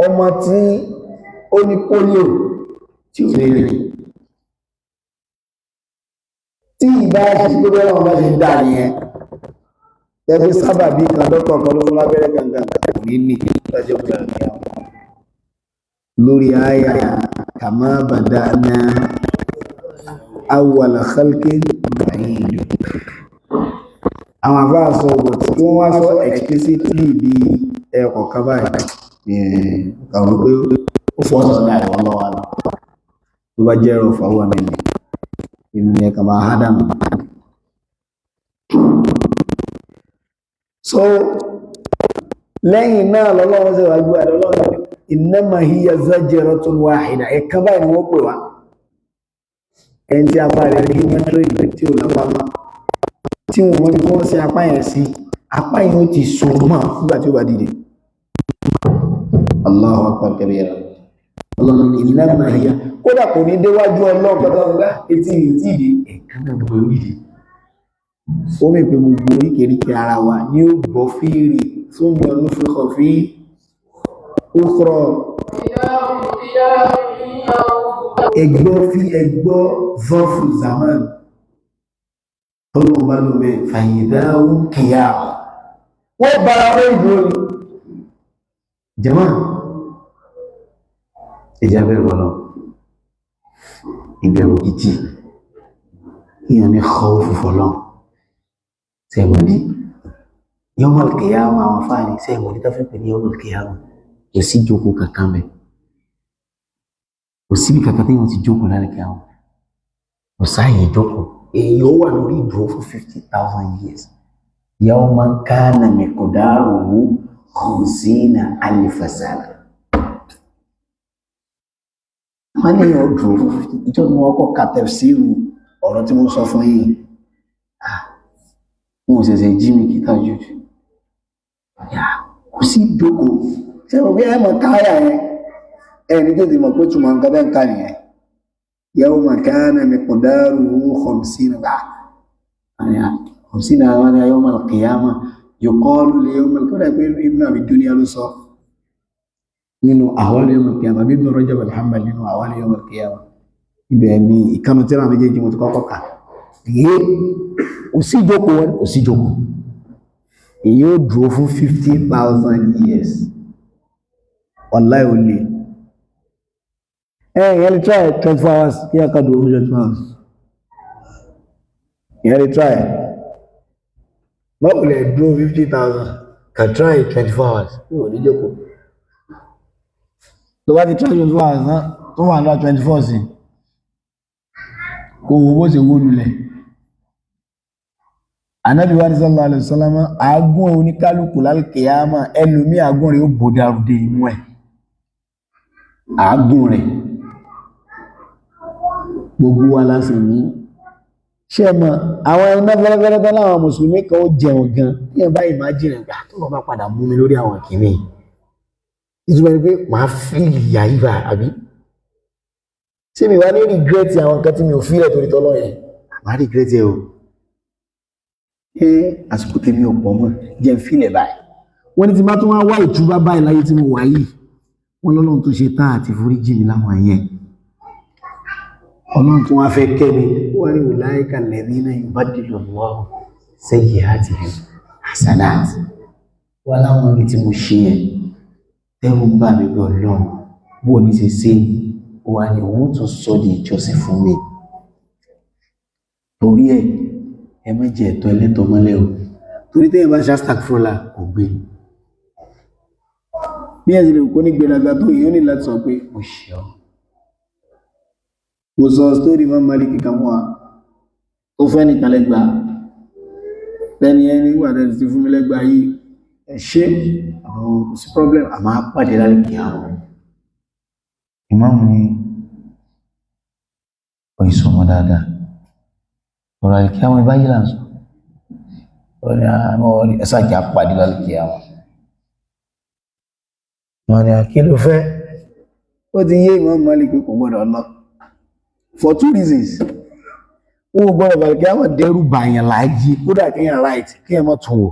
ọmọ tí ó ní polio tí ò lè rìn tí ìbá ṣe tó bẹ́rẹ̀ wọn bá ṣe dà nìyẹn tẹ́fẹ́ sábà bí kan dọ́kọ̀ kan ló fún lábẹ́rẹ́ gangan ní ní lọ́jọ́ bóyá kí á mọ̀ lórí àyà kama bada'na awwala khalqin nu'idu àwọn àbá sọ ọgbọ̀ tí wọ́n wá sọ explicitly bí ẹ̀kọ̀ kan báyìí kàwọn pé ó fọ́sọ̀ ní àìwọ̀n lọ́wọ́ lọ tó bá jẹ́ ẹ̀rọ fàwọ́ mẹ́lẹ̀ ìrìnlẹ̀ kan bá hádàmù so lẹ́yìn náà lọ́lọ́wọ́ sí wà gbé àdọ́lọ́wọ́ innama hiya zajratun wahida ẹ̀kan báyìí ni wọ́n pè wá ẹni tí apá rẹ̀ rí mẹ́tírì tí ò lápá mọ́ tí wọ́n mọ́ bí wọ́n sí apá yẹn sí apá yẹn ó ti so mọ́ nígbà tí ó bá dìde Allahu akbar kabira Ọlọ́run ní innama hiya kódà kò ní déwájú Ọlọ́run pátá etí ìdí ẹ̀kan náà ló rí ìdí ó mẹ́ pé gbogbo oríkèríkè ara wa ní ó gbọ́ fíìrì fún mọ́ ló fi kọ̀ fí ókúrọ̀ ẹgbọ́ zọ́fù zaman Ọlọ́run bá ló mẹ́ fàyìdáwó kìíyà wọ́n bára wọ́n ìdúró ní jẹ́mọ́ ìjábẹ̀rù ọ̀nà ìbẹ̀rù ìjì ìyàn ní khawfu fọ́lọ́n sẹ́gbọ̀n ní yawmal qiyamah àwọn afáàní sẹ́gbọ̀n ní tafẹ́ pẹ̀lú yawmal qiyamah kò sí jókòó kankan bẹ̀ kò síbi kankan tí wọ́n ti jókòó lálẹ́ kí àwọn kò sáàyè jókòó èyí ó wà lórí ìdúró fún 50,000 years yawman kana miqdaruhu 50,000 sana wọ́n ní yóò dúró fún 50 ìjọ ni wọ́n kọ́ ka Tafsir ọ̀rọ̀ tí mo sọ fún yìí wọn ò ṣẹ̀ṣẹ̀ jí mi kí tahajjud kò sí ìdókò ṣe rò bí ẹ mọ̀ káyà yẹn ẹni tètè mọ̀ pé túmọ̀ nǹkan bẹ́ẹ̀ ń ká nìyẹn yawma kana miqdaruhu 50 50 àwọn yawma al-qiyamah yuqalu li yawma al-qiyamah ibn Abi Dunya ló sọ nínú ahwal yawm al-qiyamah bí Ibn Rajab al-Hanbali nínú ahwal yawm al-qiyamah ibẹ̀ ni ìkànnì tí ra méjèèjì mo ti kọ́kọ́ kà kò sí ìjókòó èyí ó dúró fún 50,000 years wallahi ó lè ìyẹn lè try 24 hours kí a ká dúró fún 24 hours ìyẹn lè try mọ́kùnlẹ̀ dúró 50,000 can try 24 hours yóò ní jókòó tó bá ti try 24 hours náà tó wà náà 24 sí kò wó bó ṣe wó lulẹ̀ Ànábì wa sallallahu alaihi wasallam agún oníkálùkù lálùkìyàmà ẹlòmí agún rẹ̀ ó bòdárùdé inú ẹ̀ agún rẹ̀ gbogbo wa lásìn ní ṣe mọ̀ àwọn ẹ̀nà fẹ́rẹ́fẹ́rẹ́ láwọn mùsùlùmí kan ó jẹun gan ní ẹ̀bá ìmájìnà gbà tó lọ bá padà mú mi lórí àwọn kìíní ìtumọ̀ ni pé màá fíìlì ìyà ìbà àbí ṣé mi wá ní rìgírẹ́tì àwọn nǹkan tí mi ò fílẹ̀ torí tọ́lọ́ yẹn màá rìgírẹ́tì ẹ̀ o àsìkò tèmi ò pọ̀ mọ́ jẹ́ ń fílẹ̀ báyìí wọ́n ní ti bá tún wá wá ìtúbá báyìí láyé tí mo wà yìí wọ́n lọ́lọ́run tó ṣe tán àti foríjì mi láwọn yẹn ọlọ́run tó wá fẹ́ kẹ́ mi wọ́n ní ulaika alladhina yubaddilu Allahu sayyi'atihim hasanat wọ́n láwọn ibi tí mo ṣe yẹn tẹ́rù ń bà mí bí ọlọ́run bó ní ṣe ṣe wà ní òun tún sọ di ìjọsìn fún mi torí ẹ má jẹ ẹ̀tọ́ ẹlẹ́tọ̀ mọ́lẹ̀ o torí tẹ́yìn bá ṣáṣtàk fúnra kò gbé bí ẹ̀sìn lè kó ní gbéraga tó yìí ó ní láti sọ pé mo ṣe ọ́ mo sọ stórí máa Malik kan fún wa ó fẹ́ nìkan lẹ́gbà lẹ́ni ẹni nígbà tẹ́lẹ̀ ti fún mi lẹ́gbà yìí ẹ ṣe àwọn kò sí problem àmọ́ á pàdé lálẹ́ kí àwọn ìmáàmù ní ìsọmọ dáadáa ọ̀rọ̀ àìkí àwọn ìbáyìí là ń sọ ọ̀rọ̀ ni àwọn ẹ̀sàjà pàdé lálùkì àwọn wọn ni àkí ló fẹ́ ó ti yé Imam Malik kò gbọ́dọ̀ lọ for 2 reasons wọn gbọ́dọ̀ bàlùkì àwọn dẹ́rù bàyàn láàyè kódà kéèyàn right kéèyàn mọ́ tún wò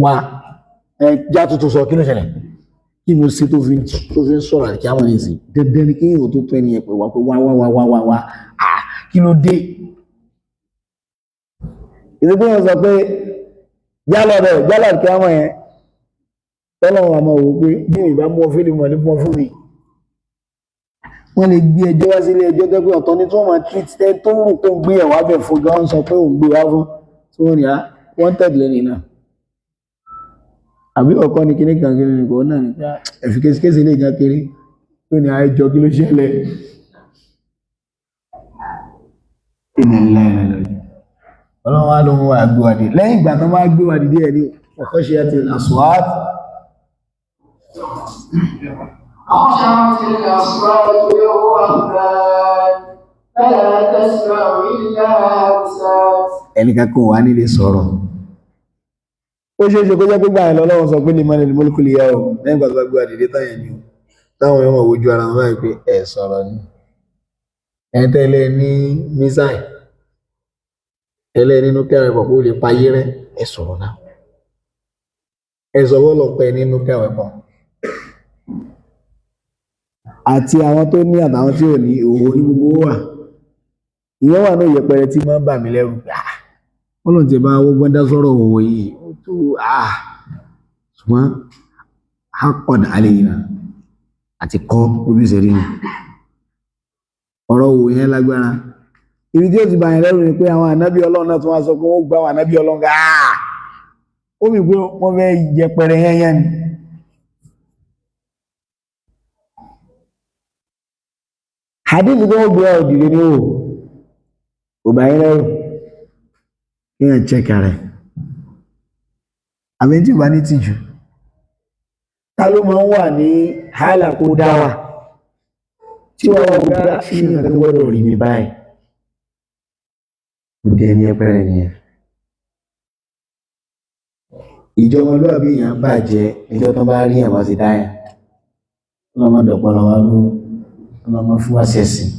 wá já tuntun sọ kí ló ṣẹlẹ̀ kí mo ṣe tó fi ń sọ̀rọ̀ àìkí àwọn ẹ̀sìn dandan ni kéèyàn tó tó ẹni yẹn pé wá kí ló dé ìdíkún wọn sọ pé jálọ̀ kí wọ́n yẹn tọ́lọ̀wọ̀n àmọ́ òwò pé bí ìbá mú ọfíìlì mọ̀ ní pọ́n fún mi wọ́n lè gbé ẹjọ́ wá sílé ẹjọ́ tó pé ọ̀tọ̀ ní tí wọ́n máa treat tẹ́ tó rù tó ń gbé ẹ̀wà bẹ̀ fún gan sọ pé òun gbé wá fún tí wọ́n ní wọ́n tẹ̀lé ní náà àbí ọkọ ní kíní kan kiri nìkan náà ní ẹ̀fìkẹ́sìkẹ́sì lè já kiri tó ní àìjọ kí ló ṣẹlẹ̀ ọlọ́run wá ló mú wa gbéwàdì lẹ́yìn ìgbà tó máa gbéwàdì díẹ̀ ní ọkọ̀ ṣe àti al-aswat ẹnìkan kò wá nílé sọ̀rọ̀ ó ṣe é ṣe kó jẹ́ pé gbàyàn lọ́lọ́run sọ pé ní mọ́lẹ̀ ní mọ́lùkùlì yá o lẹ́yìn ìgbà tó bá gbéwàdì dé táyẹ̀ ni o táwọn yọmọ wojú ara wọn báyìí pé ẹ sọ̀rọ̀ ni ẹ̀ntẹ́lẹ̀ ní mísáì ẹlẹ́ nínú kẹwàá ẹ̀pọ̀ kó lè payé rẹ̀ ẹ sọ̀rọ̀ náà ẹ sọ̀rọ̀ lọ pẹ́ nínú kẹwàá ẹ̀pọ̀ àti àwọn tó ní àtàwọn tí ò ní òwò ní gbogbo wà ìyẹn wà náà yẹpẹrẹ tí máa ń bà mí lẹ́rù wọ́n lọ́n ti bá owó gbọ́ndá sọ̀rọ̀ òwò yìí ó tó ṣùgbọ́n á pọ̀dà alẹ́ yìí náà àti kọ́ ojúṣe rí ọ̀rọ̀ òwò yẹn lágbára ibi tí ó ti bàyàn lẹ́rù ni pé àwọn ànábì ọlọ́run náà tún wá sọ pé wọ́n gbá àwọn ànábì ọlọ́run gáà ó mì pé wọ́n fẹ́ yẹpẹrẹ yẹnyẹn ni hadith tó wọ́n gbé òdìdè ní ò bàyàn lẹ́rù kí yẹn chẹ́kà rẹ̀ àbí tí ò bá ní tìjú ta ló máa ń wà ní hálà kó dáwà tí wọ́n wọ́n gbá ṣí ìrìn àti gbọ́dọ̀ rí mi báyìí òdì ẹni ẹpẹrẹ nìyẹn. Ìjọmọlúwàbí èèyàn bàjẹ́ níjọ́ tó bá rí àwọn ti dáyà. Ọlọ́mọ dọ̀pọ̀lọ́ wa ló ọlọ́mọ fún wa ṣẹ̀sìn.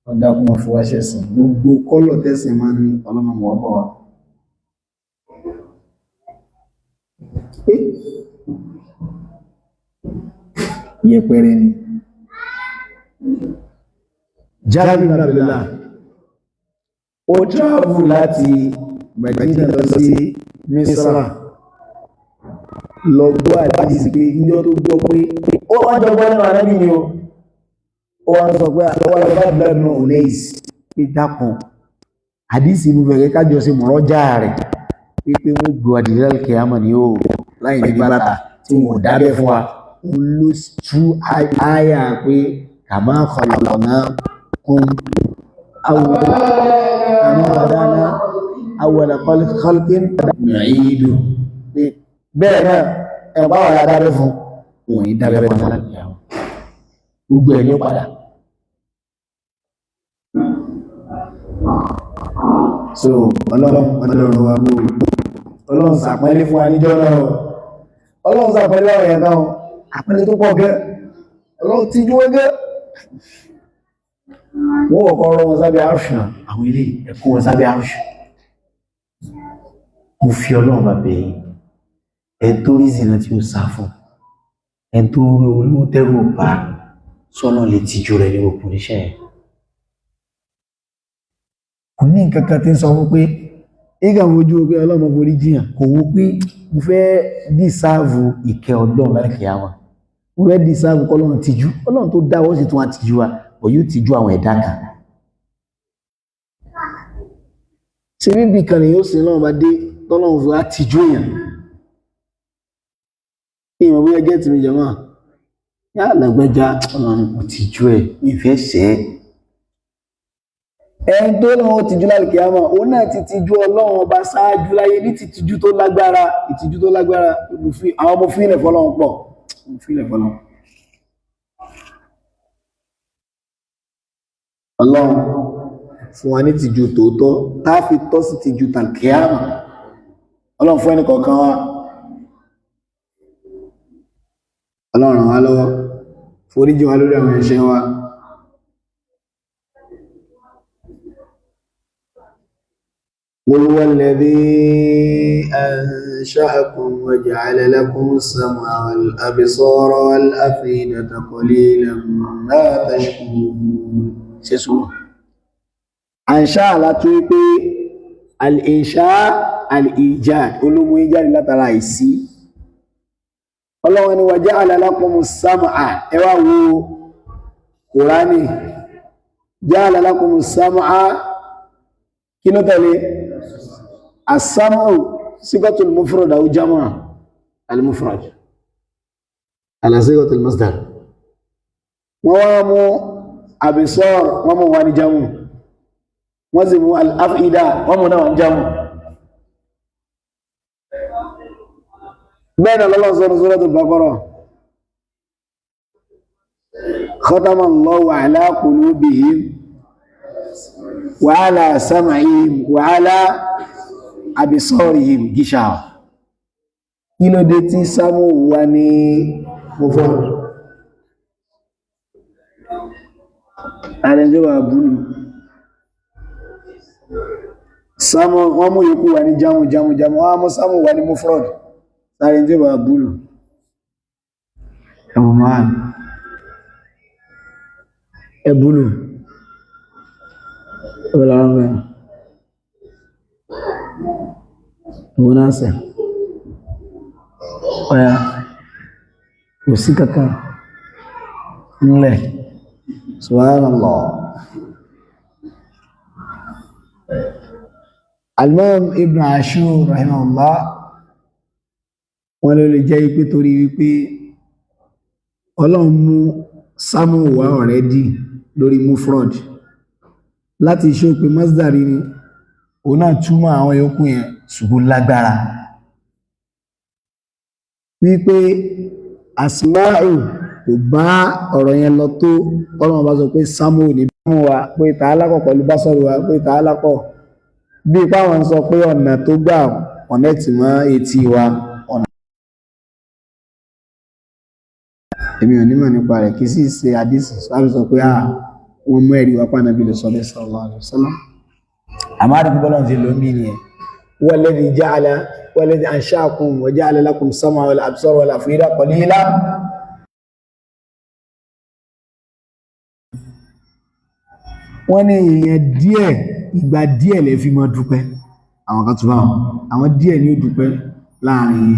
Wọ́n dákún wọn fún wa ṣẹ̀sìn. Gbogbo kọ́lọ̀ tẹ̀sìn máa ń ní ọlọ́mọ mọ̀ ọ́ bọ̀ wá. Yẹpẹrẹ ni. Jábìrì bin Abdullah ó travel láti Medina lọ sí Misra lọ gbọ́ àdísì pé ìjọ tó gbọ́ pé ó wá jọ gbọ́ nínú Ànábì ni ó wá sọ pé àwọn ọlọ́gbà náà ò lẹ́yìí pé dákun àdísì mú fẹ̀rẹ̀ kájọ sí mọ̀rọ́jà rẹ̀ pé wọ́n gbọ́ àdìrẹ́lì kìámà ni ó láì ní bàtà tí wọ́n dábẹ́ fún wa ló tú àyà pé kàmá khalaqnakum awwala khalqin nu'idu bẹ́ẹ̀ náà ẹ̀bá wà dábẹ́ fún òun yìí dábẹ́ fún gbogbo ẹ̀ ní padà. So ọlọ́run wa mú ọlọ́run sàpẹ́lẹ́ fún wa níjọ́ náà ọlọ́run sàpẹ́lẹ́ ọ̀rọ̀ yẹn náà àpẹẹlẹ tó pọ̀ gẹ́ ọlọ́run ti jú ẹgẹ́ wọ́n wọ́kọ́ rọ wọn sábẹ́ àrùsùn àwọn ilé ẹ̀kọ́ wọn sábẹ́ àrùsùn. Mo fi ọlọ́run bá bẹ̀yìn ẹ̀ tó rí zina tí ó sá fún ẹ̀ tó rí olówó tẹ́rù bá sọ́nà lè tijú rẹ̀ ní òkú níṣẹ́ ẹ̀. Kò ní nǹkan kan tí ń sọ fún pé ìgbà mojú pé ọlọ́run forí jiyàn kò wó pé mo fẹ́ dìsáàvù ìkẹ́ ọlọ́run láìkí àwọn mo fẹ́ dìsáàvù kọ́lọ́run tijú ọlọ́run tó dáwọ́ sí tún wá tijú wa bọ̀ yóò tijú àwọn ẹ̀dá kan. Ṣé bíbí kan lè yóò sin lọ́run bá dé tọ́lọ́run fún wa tijú èèyàn ìmọ̀ bóyá gẹ́ẹ̀tì mi jẹ̀mọ́ yá àlàgbẹ́já ọlọ́run kò tijú ẹ̀ ìfẹ́ sẹ́ ẹni tó lọ́wọ́ tìjú láìkí àmà ó náà ti tìjú ọlọ́run ọba ṣáájú láyé ní tìjú tó lágbára ìtìjú tó lágbára àwọn ọmọ fílẹ̀ fọ́lọ́run pọ̀ fílẹ̀ fọ́lọ́run ọlọ́run fún wa ní tìjú tòótọ́ táà fi tọ́ sí tìjú tàkí àmà ọlọ́run fún ẹni kọ̀ọ̀kan wa ọlọ́run ràn wá lọ́wọ́ foríjì wa lórí àwọn ẹ̀ṣẹ̀ wa. قل هو الذي أنشأكم وجعل لكم السمع والأبصار والأفئدة قليلا ما تشكرون سيسمع أنشاء لا تويبي الإنشاء الإيجاد علوم إيجاد لا ترايسي الله أن وجعل لكم السمع إيوه قرآني جعل لكم السمع كنو تلي السمع صيغة المفرد أو جمع المفرد على صيغة المصدر ومو أبصار ومو واني جمع وزمو الأفئدة ومو نوان جمع بين الله سورة البقرة ختم الله على قلوبهم وعلى سمعهم وعلى أبصارهم غشاوة kí ló dé tí sámú wà ní mufrad àrẹjọba búlù sámú wọ́n mú yòókù wà ní jámù wọ́n mú sámú wà ní mufrad àrẹjọba búlù ẹbúlù ọlọ́run ìwọ̀nàṣẹ́ ọ̀yá kò sí kankan nílẹ̀ subhanallah. Al-Imam Ibn Ashur rahimahullah wọ́n ló lè jẹ́ ipé torí wípé ọlọ́run mú sámú wà already lórí mufrad láti ṣe pé masdari ni òun náà túmọ̀ àwọn yòókù yẹn ṣùgbọ́n lágbára wípé asma'u kò bá ọ̀rọ̀ yẹn lọ tó ọlọ́run bá sọ pé sámú ní bá mú wa pé tààlápọ̀ pẹ̀lú básọ̀rọ̀ wa pé tààlápọ̀ bí páwọn sọ pé ọ̀nà tó gbà connect mọ́ etí wa ọ̀nà èmi ò nímọ̀ nípa rẹ̀ kì í sì ṣe àdísì sábì sọ pé wọ́n mú ẹ̀rí wápá náà bí lè sọ bẹ́ẹ̀ sallallahu alaihi wasallam àmọ́ àdìgbò bọ́lá ti lò mí nìyẹn walladhi ansha'akum wa ja'ala lakum sam'a wal absara wal af'ida qalilan wọ́n ní èèyàn díẹ̀ ìgbà díẹ̀ lè fi mọ́ dúpẹ́ àwọn kan tún bá àwọn díẹ̀ ní ó dúpẹ́ láàrin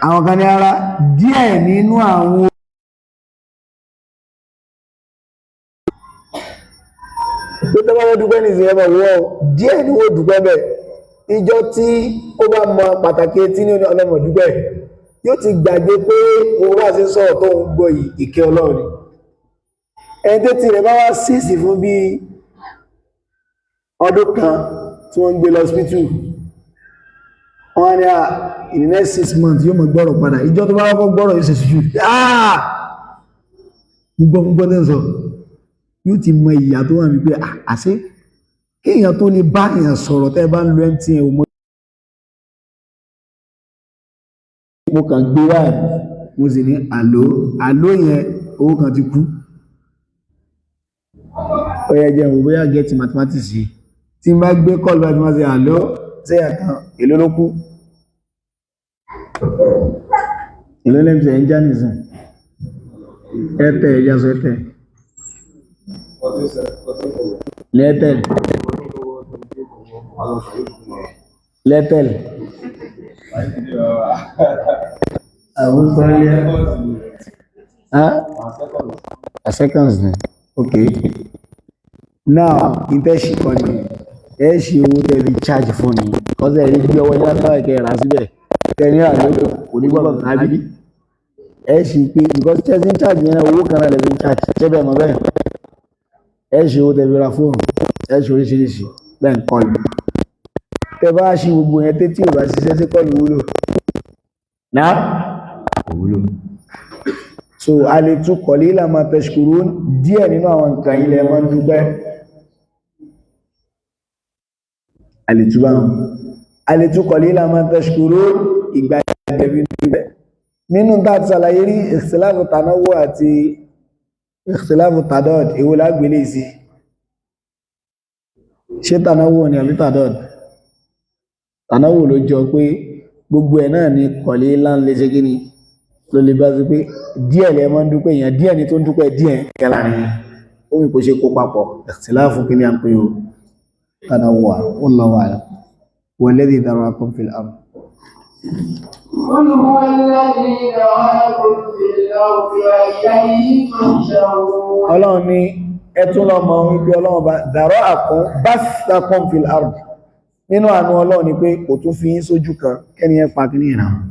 àwọn kan ní ara díẹ̀ nínú àwọn pé tó bá wọ́n dúpẹ́ ní ìsìn ẹmọ wọ́n díẹ̀ ní ó dúpẹ́ bẹ̀ ìjọ tí ó bá mọ pàtàkì etí ní ọlọ́mọ dúpẹ́ yóò ti gbàgbé pé òun wá sí sọ̀rọ̀ tó ń gbọ́ ìkẹ́ Ọlọ́run ẹni tó ti rẹ̀ bá wá síìsì fún bí ọdún kan tí wọ́n ń gbé lọ hospital wọ́n ní in the next 6 months yóò mọ̀ gbọ́rọ̀ padà ìjọ tó bá wọ́n gbọ́rọ̀ yóò ṣe ṣùjú gbogbo tẹ́ sọ yóò ti mọ ìyà tó wà wípé àṣẹ kí èèyàn tó lè bá èèyàn sọ̀rọ̀ tẹ́ bá ń lo MTN ọmọ mo kàn gbé wá mo sì ní àló yẹn owó kan ti kú ó yẹ jẹun bóyá get mathematics yìí tí n bá gbé kọlù àti máa ṣe àló sẹ́yà kan èló ló kú èló lẹ́mìsẹ̀ ń já nìsín ẹ̀tẹ̀ ẹ̀yà sọ ẹ̀tẹ̀ lẹ́tẹ̀l lẹ́tẹ̀l àwọn sọ́lẹ̀ a seconds ni okay now internship kan ni ẹ ṣe owó tẹ́lẹ̀ charge fún ni kọ́sẹ̀ rí bí ọwọ́ yá náà kẹ́ ra síbẹ̀ kẹ́ni àlejò kò ní gbọ́dọ̀ àbí ẹ ṣe pé because testing charge yẹn owó kan náà lẹ́sìn charge ṣẹ́bẹ̀ mọ́ bẹ́ẹ̀ ẹ ṣe owó tẹ́lẹ̀ ra fóònù ẹ ṣe oríṣiríṣi bẹ́ẹ̀ ń kọlu tẹ bá ṣe gbogbo yẹn tẹ́tí ò bá ṣiṣẹ́ sí kọlu wúlò náà kò wúlò so a lè tún qalīlan mā tashkurūn díẹ̀ nínú àwọn nǹkan ilẹ̀ wọn dúpẹ́ a lè tún qalīlan mā tashkurūn ìgbà ìgbẹ̀bí dúpẹ́ nínú tá ti ṣàlàyé rí ikhtilāfu tanawwu' àti ikhtilāfu tadād èwo lágbélé sí ṣé tanawwu' ni àbí tadād tanawwu' ló jọ pé gbogbo ẹ̀ náà ni qalīlan lè ṣe kí ni ló lè bá sí pé díẹ̀ lẹ mọ́ ń dúpẹ́ èèyàn díẹ̀ ni tó ń dúpẹ́ díẹ̀ kẹla ní omi kò ṣe kó papọ̀ ikhtilāfu kí ní à ń pè ó tanawwu' wallahu a'lam walladhī dharākum fil ard قل هو الذي ذرأكم في الأرض وإليه تحشرون Ọlọ́run ní ẹtún lọ mọ̀ wípé Ọlọ́run bá dharākum bathtakum fil ard nínú àánú Ọlọ́run ni pé kò tún fi yín sójú kan kẹ́ni ẹ pa kí ní ìrànwọ́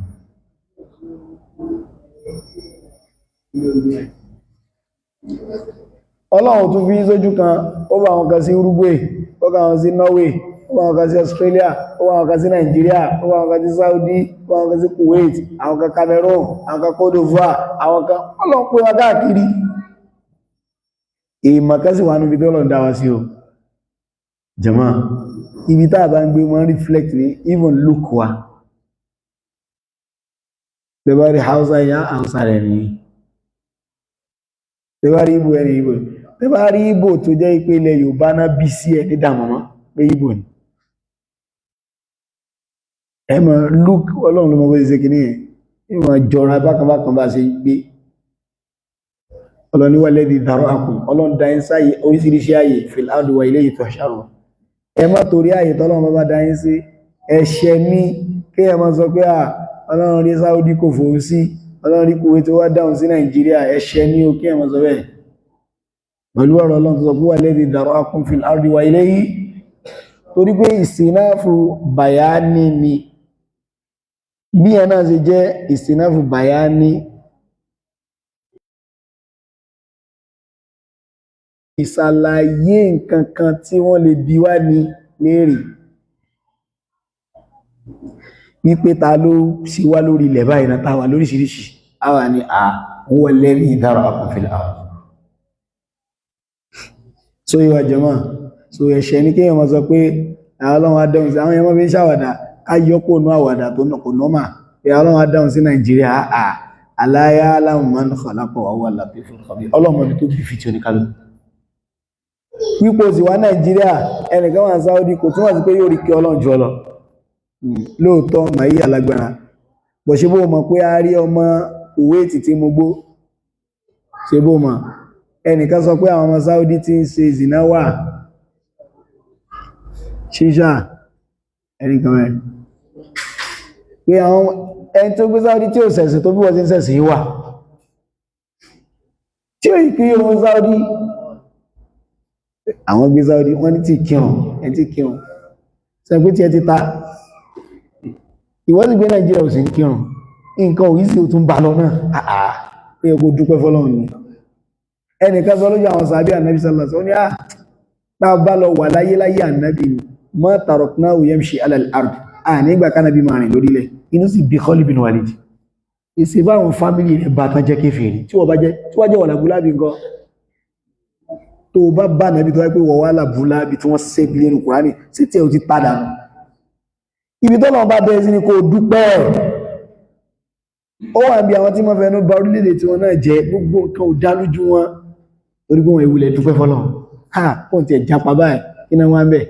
Ọlọ́run tún fi sójú kan ó bá wọn kan sí Uruguay ó bá wọn sí Norway ó bá wọn kan sí Australia ó bá wọn kan sí Nigeria ó bá wọn kan sí Saudi ó bá wọn kan sí Kuwait àwọn kan Cameroon àwọn kan Cote d'Ivoire àwọn kan Ọlọ́run pé wọn káàkiri èèmọ̀ kan sì wà níbi tó Ọlọ́run dá wa sí o jàmá ibi tá a bá ń gbé wọn reflect ní even look wa tẹbárí Hausa ya Hausa rẹ̀ ní tẹbárí Igbo ẹni Igbo tẹbárí Igbo tó jẹ́ ìpínlẹ̀ Yorùbá náà bí sí ẹ ní dàmọ́mọ́ pé Igbo ni ẹmọ̀ look Ọlọ́run ló mọ́ bó ṣe kìíní ẹ̀ ìwọ̀n jọra bákanbákan bá ṣe gbé Ọlọ́run walladhī dharā'akum Ọlọ́run dá yín sáyé oríṣiríṣi ààyè fil ardi wa ilayhi tuhsharūn ẹ má torí ààyè tọ́lọ́run bá dá yín sí ẹ̀ṣẹ̀ ní kí ẹ má sọ pé Ọlọ́run rí Saudi kò fòun sí Ọlọ́run rí Kuwait tó wá dáhùn sí Nàìjíríà ẹ̀ṣẹ̀ ní o kí ẹ má sọ bẹ́ẹ̀ pẹ̀lú ọ̀rọ̀ Ọlọ́run tó sọ pé walladhī dharā'akum fil ardi wa ilayhi torí pé ìsìnáfù bàyání ni bí ẹ náà ṣe jẹ́ ìsìnáfù bàyání ìsàlàyé nǹkan kan tí wọ́n lè bi wá ní léèrè wípé ta ló ṣe wá lórí ilẹ̀ báyìí náà táwà lóríṣiríṣi àwa ni huwa alladhī dhara'akum fil ard so ìwà jàmáà so ẹ̀ṣẹ̀ ní kéèyàn máa sọ pé ọlọ́run á dáhùn sí àwọn èèyàn máa fi ń ṣàwàdà ká yọpọ̀ nú àwàdà tó kò nọ́mà pé ọlọ́run á dáhùn sí Nàìjíríà ala ya'lamu man khalaqa wa huwa al-latiful khabir ọlọ́run ibi tó bí fi tí oníkálùkù wípò sí wá Nàìjíríà ẹnìkan wà Saudi kò túnmọ̀ sí pé yóò rí kí ọlọ́run jù ọ lọ lóòótọ́ màáyí alágbára bọ̀ ṣe bó mọ̀ pé a rí ọmọ Kuwait tí mo gbó ṣe bó mọ̀ ẹnìkan sọ pé àwọn ọmọ Saudi tí ń ṣe ìzìnà wà ṣíṣà ẹnìkan rẹ̀ pé àwọn ẹni tó gbé Saudi tí ò ṣẹ̀sìn tó bí wọ́n ti ń ṣẹ̀sìn wà tí ó yìí kí ohun Saudi àwọn gbé Saudi wọ́n ní tí kírùn ẹni tí kírùn sọ pé tí ẹ ti ta ìwọ́n sì gbé Nàìjíríà ò sí kírùn nǹkan òyí sí ò tún bá lọ náà pé ẹkò dúpẹ́ fọ́lọ́run ni ẹnìkan sọ lójú àwọn sàábí ànábì sallallahu alaihi wasallam ó ní tá bá lọ wà láyé ànábì ma taraknahu yamshi ala al-ard nígbà kánábì máa rìn lórílẹ̀ inú sì bí Khalid bin Walid ìsìnbá àwọn fámílì rẹ̀ bá tán jẹ́ kéfèrí tí wọ́n jẹ́ wà lábúlábì nǹkan tó bá nàbí tó wáyé pé wọ́n wá lábúlábì tí wọ́n sẹ́ bí lẹ́nu Kùránì sí tí ẹ ò ti padà nù ibi tó lọ́wọ́ bá bẹ̀rẹ̀ sí ni kò dúpẹ́ ó wà bí àwọn tí wọ́n fẹ́nu bá orílẹ̀-èdè tí wọ́n náà jẹ́ gbogbo nǹkan ò dá lójú wọn torí pé wọ́n ìwúlẹ̀ dúpẹ́ fọ́lọ́run kóhùn ti ẹ̀ jápa báyìí kí náà wọ́n bẹ̀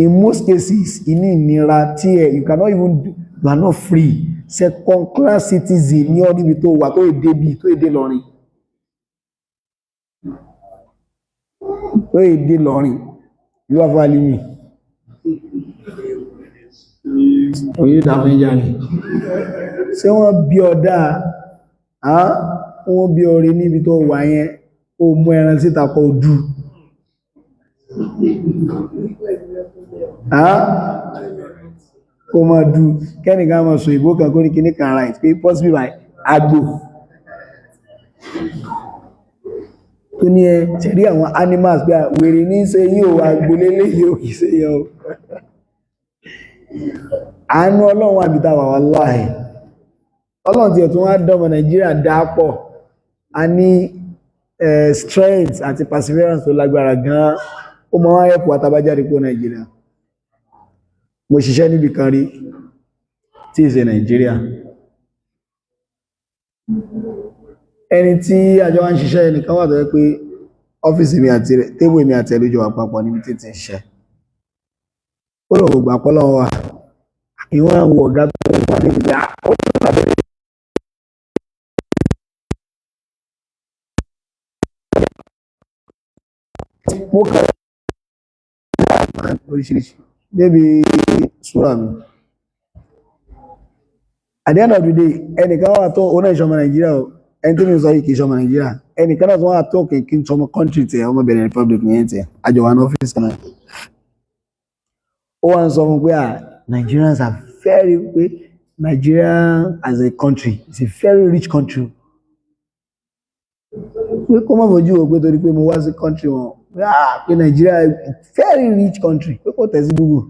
in most cases inú ìnira tí you cannot even you are not free second class citizen ní ọ níbi tó wà tó èdè bí tó èdè lọrin yóò wá fún alimi òye ìdáfún ìjà ni ṣé wọ́n bí ọ̀dá wọ́n bí ọ̀rẹ́ níbi tó wà yẹn ó mú ẹran síta kọ ojú kó máa dù kẹ́nìkan máa sọ ìbò kan kó ní kíní kan right pé possible by àgbò tó ní ẹ tẹ̀rí àwọn animals bí wèrè ní ṣe yíò àgbò lélé yíò kìí ṣe yọ àánú ọlọ́run àbìta wà wallahi ọlọ́run tí ẹ̀tún wá dọ́mọ Nàìjíríà dápọ̀ a ní strength àti perseverance tó lágbára gan ó mọ́ wáyé pọ̀ àtàbájáde pọ̀ Nàìjíríà mo ṣiṣẹ́ níbi kan rí tí ìṣe Nàìjíríà ẹni tí àjọ wá ń ṣiṣẹ́ ẹnìkan wà tó yẹ pé ọ́fíìsì mi àti rẹ̀ tébù mi àti ẹlójọ àpapọ̀ níbi tí ti ń ṣiṣẹ́ ó lọ gbogbo àpọ́lọ́ wà ìwọ̀n àwọn ọ̀gá tó wà níbi tí ó tó tàbí mo kàn oríṣiríṣi débi súra mi at the end of the day ẹnìkan wà tó oná ìṣọ́mọ Nàìjíríà ẹni tí mi sọ yìí kìí ṣọmọ Nàìjíríà ẹnìkan náà tó wà tó kìí ṣọmọ country tẹ ọmọ Benin Republic ní ẹ̀tẹ̀ àjọwà ní ọ́fíìsì kan náà ó wá ń sọ fún pé Nigerians are very pé Nigeria as a country is a very rich country pé kó má fojú wo pé torí pé mo wá sí country wọn pé Nigeria very rich country pé kò tẹ̀sí Google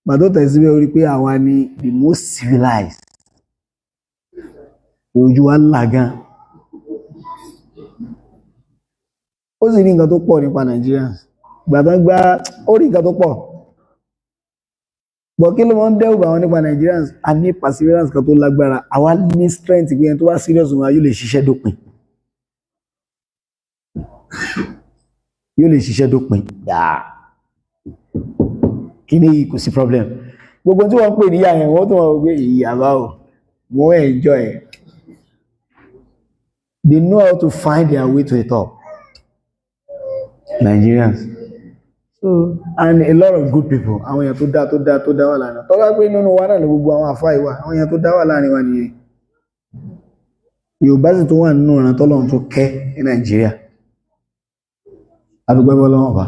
gbàtó tẹ̀sí bẹ́ẹ̀ orí pé àwa ni the most civilized ojú wa lágán ó sì rí nǹkan tó pọ̀ nípa Nigerians gbàtán gbá ó rí nǹkan tó pọ̀ bọ̀ kí ló mọ́ ń dẹ́rù àwọn nípa Nigerians a ní perseverance kan tó lágbára àwa ní strength pé ẹni tó wá serious wọn yóò lè ṣiṣẹ́ dópin kí ní kò sí problem gbogbo tí wọ́n pè ní ìyá yẹn wọ́n tó wọ́n gbé ìyàbá ò wọ́n enjoy it. They know how to find their way to the top. Nigerians. So, and a lot of good people. Àwọn èèyàn tó dá wà láàrin. Tó bá pé nínú wa náà ní gbogbo àwọn àfáà ìwà. Àwọn èèyàn tó dá wà láàrin wa nìyẹn. Yorùbá sì tó wà nínú ọ̀ràn tọ́lọ́run tó kẹ́ ní Nàìjíríà. Àdúgbò Ọlọ́run bá.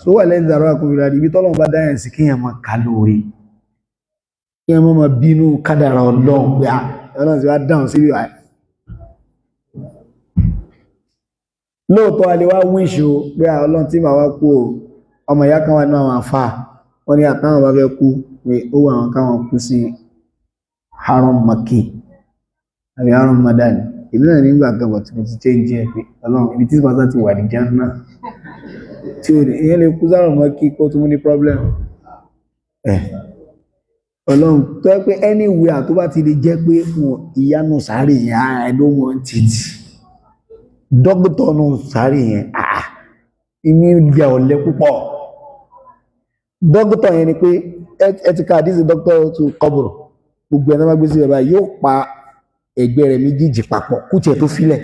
So wà lẹ́yìn ìdàrọ́ àkúnfìlà ibi tọ́lọ́run bá dáyàn sí kíyàn máa ká lórí. Kíyàn máa bínú kádàrà Ọlọ́run pé Ọlọ́run ti wá dáhùn sí ìwà. Lóòtọ́ alẹ́ wá wíṣò pé Ọlọ́run tí màá wá kú ọmọ ìyá kan wà ní àwọn àfáà wọ́n ní àtàwọn bá fẹ́ kú pé ó wà àwọn káwọn kú sí Haram Makki àbí Haram Madani ìlú náà nígbà kan bọ̀ tí mo ti change ẹ̀ pé ọlọ́run ibi tí pàtàkì ti wà ní Jánnà tí ó ní ìyẹn lè kú sára mọ́ kí kó tún ní problem ọlọ́run tó yẹ pé anywhere tó bá ti lè jẹ́ pé ìyanu sáré yẹn I don't want it dókítà nù sáré yẹn ìmí ìgbà ọ̀lẹ́ púpọ̀ dókítà yẹn ni pé ẹ ti ká àdísì dókítà tó kọ́bùrù gbogbo ẹ̀nà bá gbé sí ẹ̀bá yóò pa ẹgbẹ́ rẹ̀ méjèèjì papọ̀ kúti ẹ̀ tó filẹ̀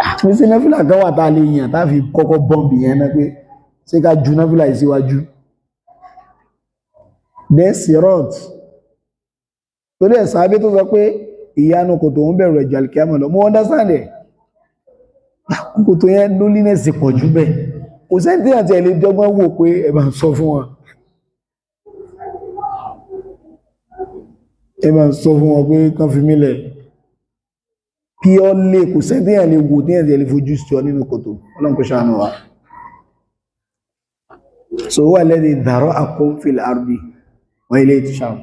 àti sí náfìlà kan wà tá a lè yàn tá a fi kọ́kọ́ bọ́m̀bì yẹn náà pé ṣé ká ju náfìlà yìí síwájú then sirot torí ẹ̀ sábẹ́ tó sọ pé ìyanu kò tó ń bẹ̀rù ẹ̀jọ̀ àlìkíyàmọ̀ lọ mo understand ẹ̀ kò tó yẹn loneliness pọ̀ jù bẹ́ẹ̀ kò sẹ́ńtì àti ẹ̀ lè dọ́gbọ́n wò pé ẹ bá ń sọ fún wọn ẹ bá ń sọ fún wọn pé kán fi mílẹ̀ kí ọ lè kò sẹ́ńtì ẹ̀ lè wò ní ẹ̀ lè fojú sí ọ nínú kòtò ọlọ́run kò ṣàánú wa so wà lẹ́ni dàrọ́ àkóńfìl àrùbí wọ́n ilé ìtìṣàmù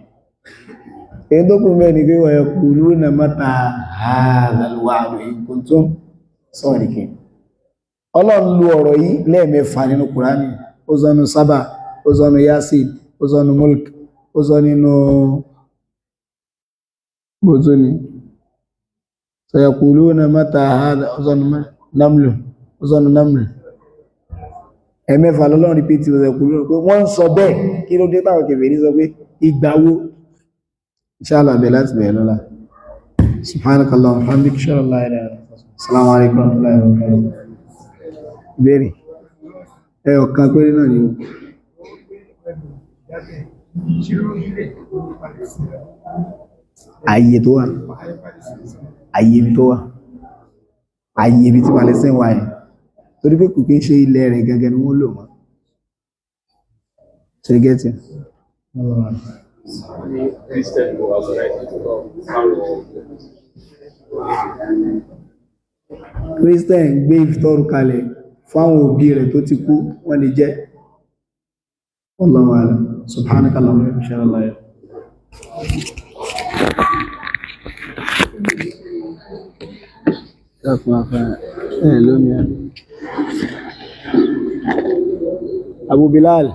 èyí tó kún mẹ́rin pé wọ́n yaquluna na mata hadhal wa'du in kuntum sadiqin ọlọ́run lu ọ̀rọ̀ yìí lẹ́ẹ̀mẹ́fà nínú Kùránì ó sọ nínú Sábà ó sọ nínú Yasin ó sọ nínú Mulk ó sọ nínú bótóní sayaquluna mata hadhal ó sọ nínú Namlu ó sọ nínú Namlu ẹ̀mẹ́fà lọ́lọ́run rí pé tí ó sayaquluna pé wọ́n ń sọ bẹ́ẹ̀ kí ló dé táwọn kèfèrí sọ pé ìgbàwo inshallah belat belola subhanakallah walhamdulillah inshallah ila assalamu alaikum warahmatullahi wabarakatuh beri ọ̀kan péré náà ni ayé tó wà ayé bí tó wà ayé bí tí Palestine wà yẹn torí pé kò kí ń ṣe ilẹ̀ rẹ̀ gẹ́gẹ́ ni wọ́n lò mọ́ ṣe gẹ́tì Christian who has right to Christian gbé ìfitọ́rù kalẹ̀ fáwọn òbí rẹ̀ tó ti kú wọ́n lè jẹ́ Allahu a'lam subhanakallahumma wa bihamdika Abu Bilal